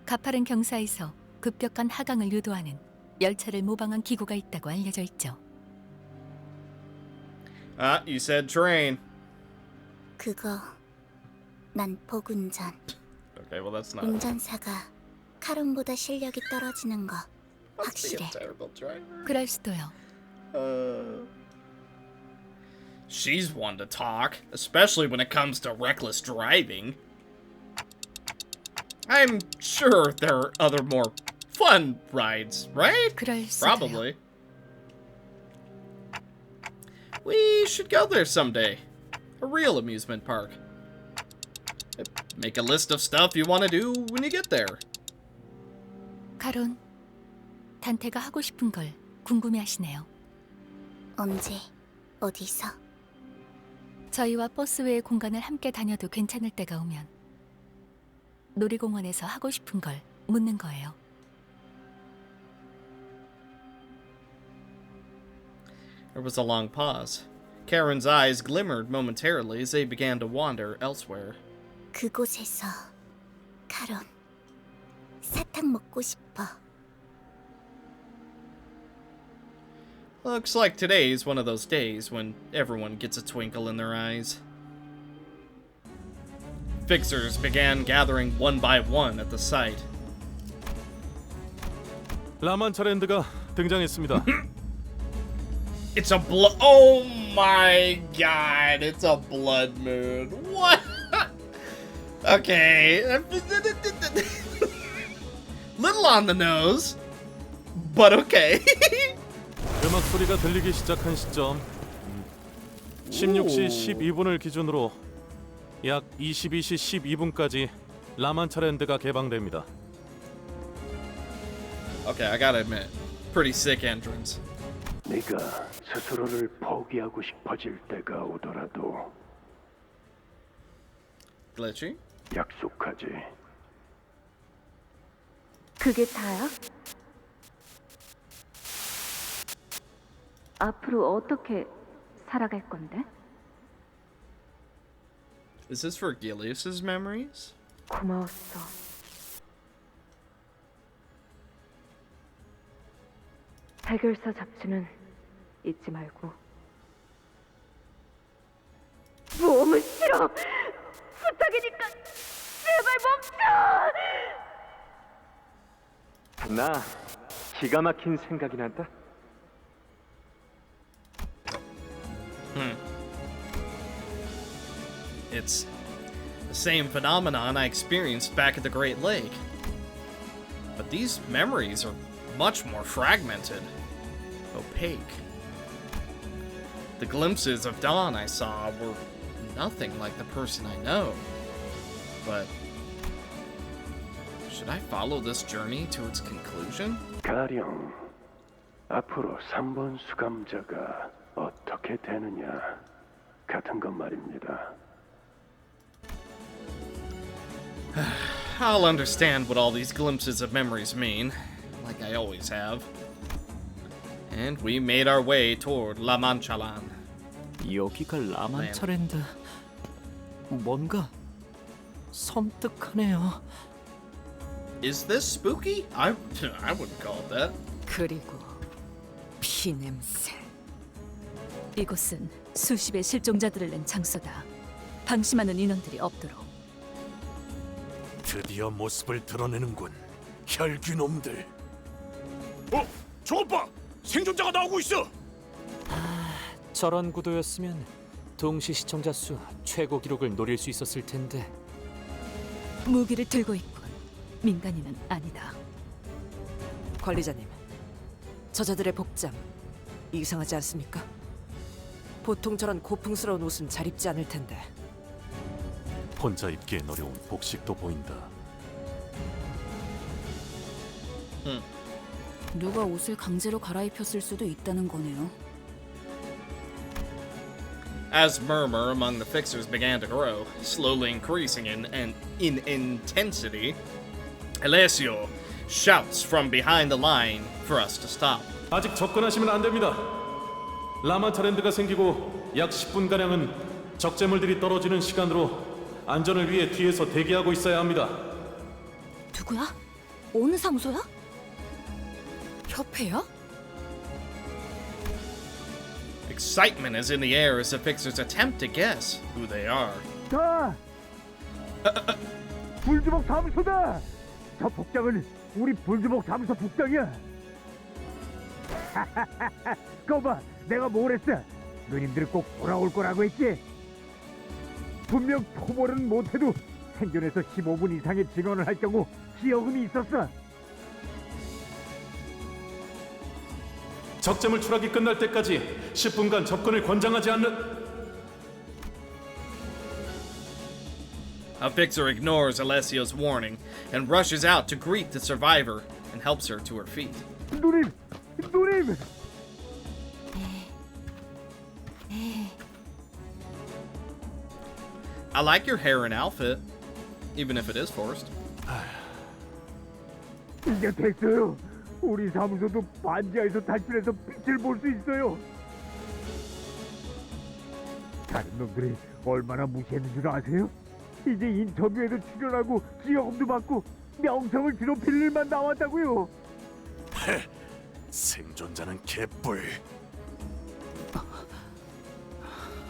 가파른 경사에서 급격한 하강을 유도하는 열차를 모방한 기구가 있다고 알려져 있죠. Ah, you said train. 그거 난폭운전. Okay, well that's not. 운전사가 카론보다 실력이 떨어지는 거 확실해. 그럴 수도요. She's one to talk, especially when it comes to reckless driving. I'm sure there are other more fun rides, right? 그럴 수도요. Probably. We should go there someday. A real amusement park. Make a list of stuff you want to do when you get there. 카론, 단테가 하고 싶은 걸 궁금해하시네요. 언제, 어디서? 저희와 버스 외의 공간을 함께 다녀도 괜찮을 때가 오면 놀이공원에서 하고 싶은 걸 묻는 거예요. There was a long pause. Karen's eyes glimmered momentarily as they began to wander elsewhere. 그곳에서 카론, 사탕 먹고 싶어. Looks like today's one of those days when everyone gets a twinkle in their eyes. Fixers began gathering one by one at the site. 라만차랜드가 등장했습니다. It's a blood. Oh my god! It's a blood moon. What? Okay. Little on the nose, but okay. 음악 소리가 들리기 시작한 시점 16시 12분을 기준으로 약 22시 12분까지 라만차랜드가 개방됩니다. Okay, I gotta admit, pretty sick entrance. 네가 스스로를 포기하고 싶어질 때가 오더라도 Glitchy? 약속하지. 그게 다야? 앞으로 어떻게 살아갈 건데? Is this for Gilius's memories? 고마웠어. 해결사 잡지는 잊지 말고. 모험은 싫어. 부탁이니까 제발 멈춰. 나 기가 막힌 생각이 난다. It's the same phenomenon I experienced back at the Great Lake. But these memories are much more fragmented, opaque. The glimpses of Dawn I saw were nothing like the person I know. But should I follow this journey to its conclusion? 가령 앞으로 3번 수감자가 어떻게 되느냐 같은 것 말입니다. I'll understand what all these glimpses of memories mean, like I always have. And we made our way toward La Manchalan. 여기가 라만차랜드. 뭔가 섬뜩하네요. Is this spooky? I wouldn't call it that. 그리고 피 냄새. 이곳은 수십의 실종자들을 낸 장소다. 방심하는 인원들이 없도록. 드디어 모습을 드러내는군. 혈귀놈들. 저것 봐! 생존자가 나오고 있어! 저런 구도였으면 동시 시청자 수 최고 기록을 노릴 수 있었을 텐데. 무기를 들고 있군. 민간인은 아니다. 관리자님, 저자들의 복장 이상하지 않습니까? 보통 저런 고풍스러운 옷은 잘 입지 않을 텐데. 혼자 입기엔 어려운 복식도 보인다. 누가 옷을 강제로 갈아입혔을 수도 있다는 거네요. As murmur among the fixers began to grow, slowly increasing in intensity, Alessio shouts from behind the line for us to stop. 아직 접근하시면 안 됩니다. 라마차랜드가 생기고 약 10분가량은 적재물들이 떨어지는 시간으로 안전을 위해 뒤에서 대기하고 있어야 합니다. 누구야? 어느 사무소야? 협회야? Excitement is in the air as the fixers attempt to guess who they are. 자, 불주먹 사무소다. 저 복장은 우리 불주먹 사무소 복장이야. 거봐, 내가 뭘 했어? 누님들 꼭 돌아올 거라고 했지. 분명 토벌은 못해도 생존해서 15분 이상의 진원을 할 경우 기여금이 있었어. 적재물 추락이 끝날 때까지 10분간 접근을 권장하지 않는. A fixer ignores Alessio's warning and rushes out to greet the survivor and helps her to her feet. 누님, 누님. I like your hair and outfit, even if it is forced. 이제 됐어요. 우리 사무소도 반지하에서 탈출해서 빛을 볼 수 있어요. 다른 놈들이 얼마나 무시했는 줄 아세요? 이제 인터뷰에도 출연하고 기여금도 받고 명성을 뒤높일 일만 나왔다고요. 생존자는 개뿔.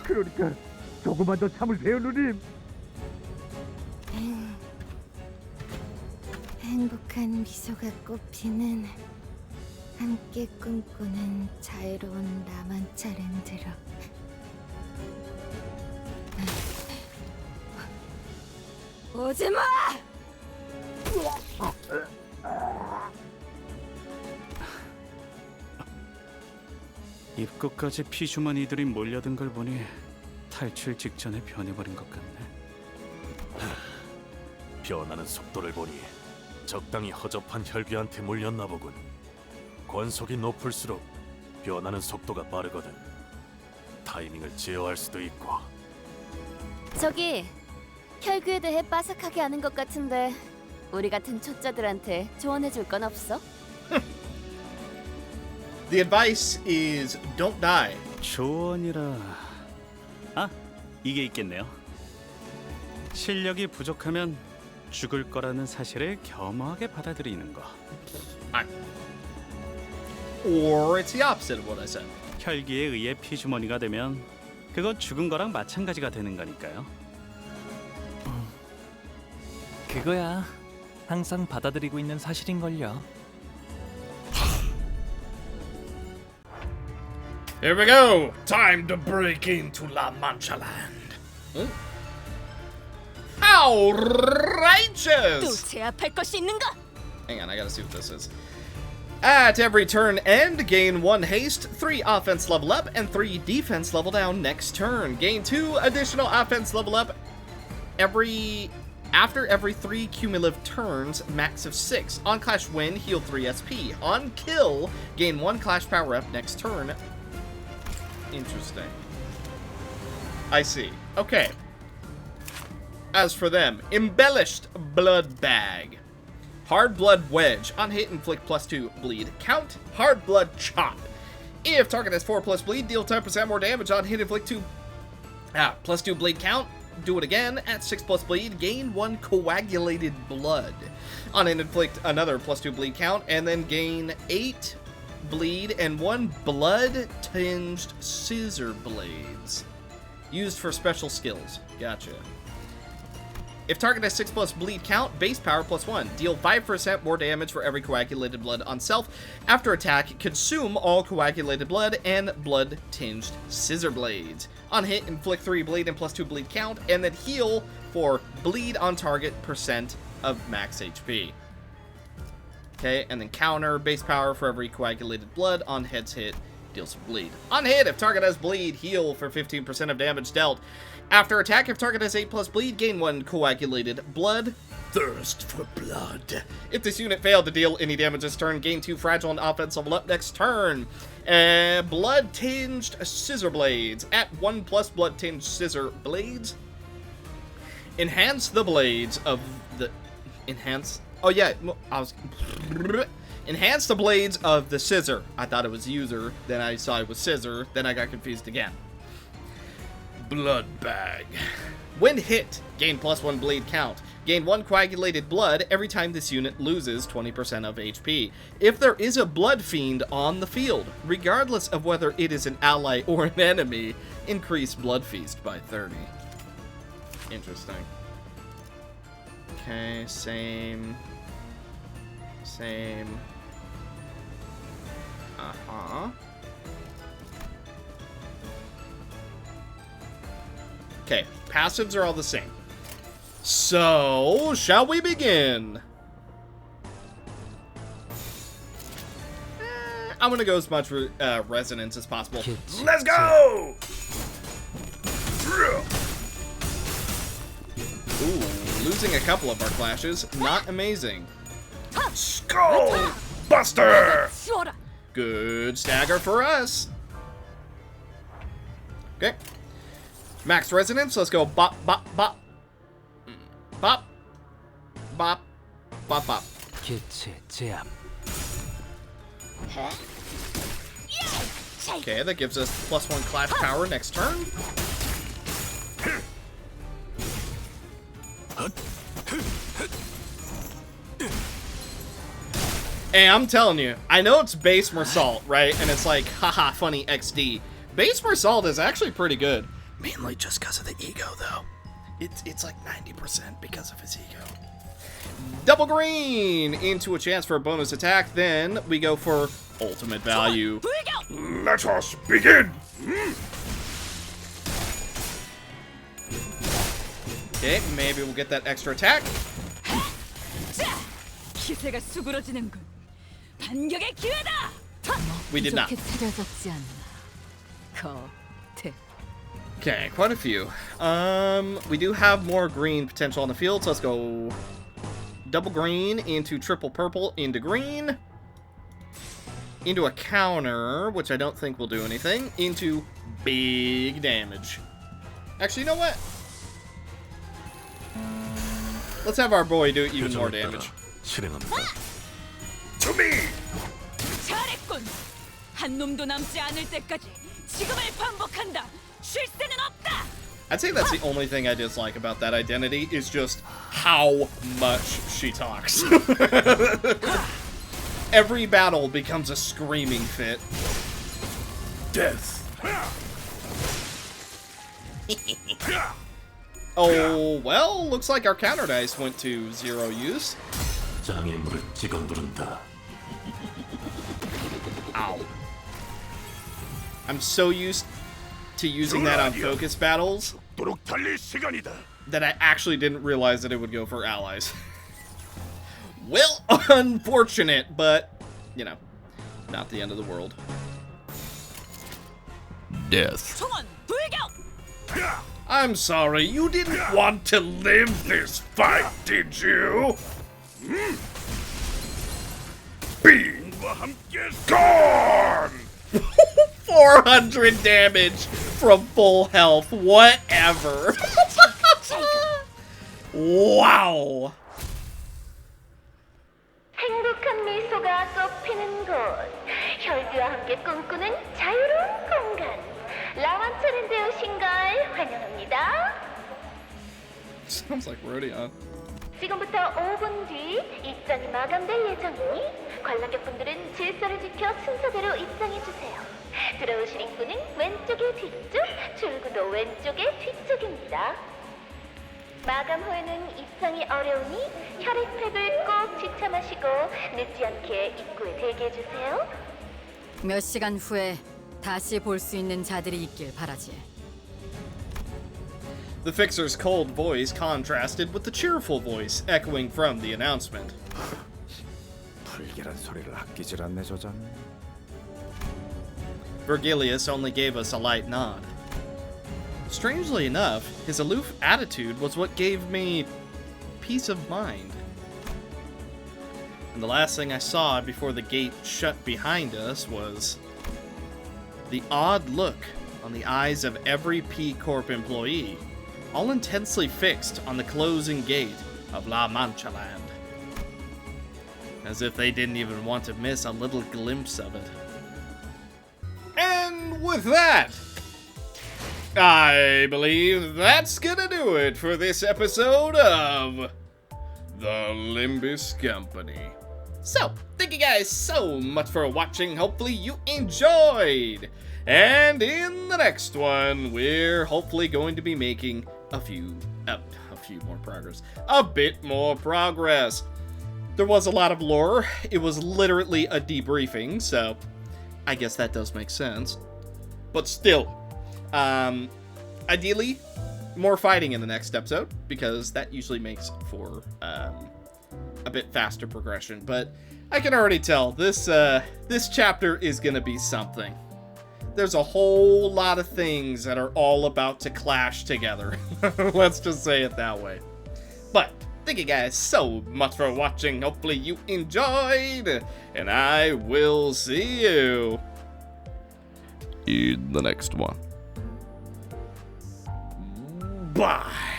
그러니까 조금만 더 참으세요, 누님. 행복한 미소가 꽃피는 함께 꿈꾸는 자유로운 라만차랜드로. 오지마! 입구까지 피주머니들이 몰려든 걸 보니 탈출 직전에 변해버린 것 같네. 변하는 속도를 보니 적당히 허접한 혈귀한테 물렸나 보군. 권속이 높을수록 변하는 속도가 빠르거든. 타이밍을 제어할 수도 있고. 저기 혈귀에 대해 빠삭하게 아는 것 같은데 우리 같은 초짜들한테 조언해줄 건 없어? The advice is don't die. 조언이라... 아, 이게 있겠네요. 실력이 부족하면 죽을 거라는 사실을 겸허하게 받아들이는 거. Or it's the opposite of what I said. 혈기에 의해 피주머니가 되면 그건 죽은 거랑 마찬가지가 되는 거니까요. 그거야. 항상 받아들이고 있는 사실인걸요. Here we go. Time to break into La Mancha Land. How righteous! 또 제압할 것이 있는가? Hang on, I gotta see what this is. At every turn end, gain 1 haste, 3 offense level up, and 3 defense level down next turn. Gain 2 additional offense level up after every 3 cumulative turns, max of 6. On Clash win, heal 3 SP. On kill, gain 1 Clash power up next turn. Interesting. I see. Okay. As for them, Embellished Blood Bag. Hard Blood Wedge. On hit, inflict +2 bleed. Count. Hard Blood Chop. If target has 4+ bleed, deal 10% more damage. On hit, inflict +2 bleed count. Do it again. At 6+ bleed, gain 1 coagulated blood. On hit, inflict another +2 bleed count, and then gain 8 bleed and 1 blood-tinged scissor blades. Used for special skills. Gotcha. If target has 6+ bleed count, base power +1. Deal 5% more damage for every coagulated blood on self. After attack, consume all coagulated blood and blood-tinged scissor blades. On hit, inflict 3 bleed and +2 bleed count, and then heal for bleed on target % of max HP. Okay, and then counter, base power for every coagulated blood on head's hit, deals some bleed. On hit, if target has bleed, heal for 15% of damage dealt. After attack, if target has 8+ bleed, gain 1 coagulated blood. Thirst for blood. If this unit failed to deal any damage this turn, gain 2 fragile and offense level up next turn. Blood-tinged scissor blades. At 1+ blood-tinged scissor blades. Enhance the blades of the... Enhance... Oh yeah, I was... Enhance the blades of the scissor. I thought it was user, then I saw it was scissor, then I got confused again. Blood bag. When hit, gain +1 bleed count. Gain 1 coagulated blood every time this unit loses 20% of HP. If there is a blood fiend on the field, regardless of whether it is an ally or an enemy, increase blood feast by 30. Interesting. Okay, same. Okay, passives are all the same. So, shall we begin? I'm gonna go as much resonance as possible. Let's go! Ooh, losing a couple of our clashes. Not amazing. Skull Buster! Good stagger for us. Okay. Max resonance, let's go bop, bop, bop. Bop. Bop. Bop, bop. Okay, that gives us +1 clash power next turn. Hey, I'm telling you, I know it's base Mersault, right? And it's like, haha, funny XD. Base Mersault is actually pretty good. Mainly just because of the ego, though. It's like 90% because of his ego. Double green into a chance for a bonus attack. Then we go for ultimate value. Let us begin. Okay, maybe we'll get that extra attack. We did not. Okay, quite a few. We do have more green potential on the field, so let's go double green into triple purple into green. Into a counter, which I don't think will do anything, into big damage. Actually, you know what? Let's have our boy do even more damage. To me! 잘했군. 한 놈도 남지 않을 때까지 지금을 반복한다. 쉴 새는 없다. I'd say that's the only thing I dislike about that identity is just how much she talks. Every battle becomes a screaming fit. Death. Oh, well, looks like our counter dice went to 0 use. Ow. I'm so used to using that on focus battles that I actually didn't realize that it would go for allies. Well, unfortunate, but, you know, not the end of the world. Death. I'm sorry, you didn't want to live this fight, did you? Be gone! 400 damage from full health, whatever. Wow. 행복한 미소가 꽃피는 곳, 혈기와 함께 꿈꾸는 자유로운 공간, 라완천인데 오신 걸 환영합니다. Sounds like Rodion. 지금부터 5분 뒤 입장이 마감될 예정이니 관람객분들은 질서를 지켜 순서대로 입장해주세요. 들어오실 입구는 왼쪽의 뒤쪽, 출구도 왼쪽의 뒤쪽입니다. 마감 후에는 입장이 어려우니 혈액팩을 꼭 지참하시고 늦지 않게 입구에 대기해주세요. 몇 시간 후에 다시 볼 수 있는 자들이 있길 바라지. The fixer's cold voice contrasted with the cheerful voice echoing from the announcement. 불길한 소리를 아끼질 않네 저자는. Virgilius only gave us a light nod. Strangely enough, his aloof attitude was what gave me peace of mind. And the last thing I saw before the gate shut behind us was the odd look on the eyes of every P Corp employee, all intensely fixed on the closing gate of La Mancha Land, as if they didn't even want to miss a little glimpse of it. And with that, I believe that's gonna do it for this episode of The Limbus Company. So, thank you guys so much for watching. Hopefully you enjoyed. And in the next one, we're hopefully going to be making a bit more progress. There was a lot of lore. It was literally a debriefing, so I guess that does make sense. But still, ideally, more fighting in the next episode, because that usually makes for a bit faster progression. But I can already tell this chapter is gonna be something. There's a whole lot of things that are all about to clash together. Let's just say it that way. But thank you guys so much for watching. Hopefully you enjoyed, and I will see you in the next one. Bye.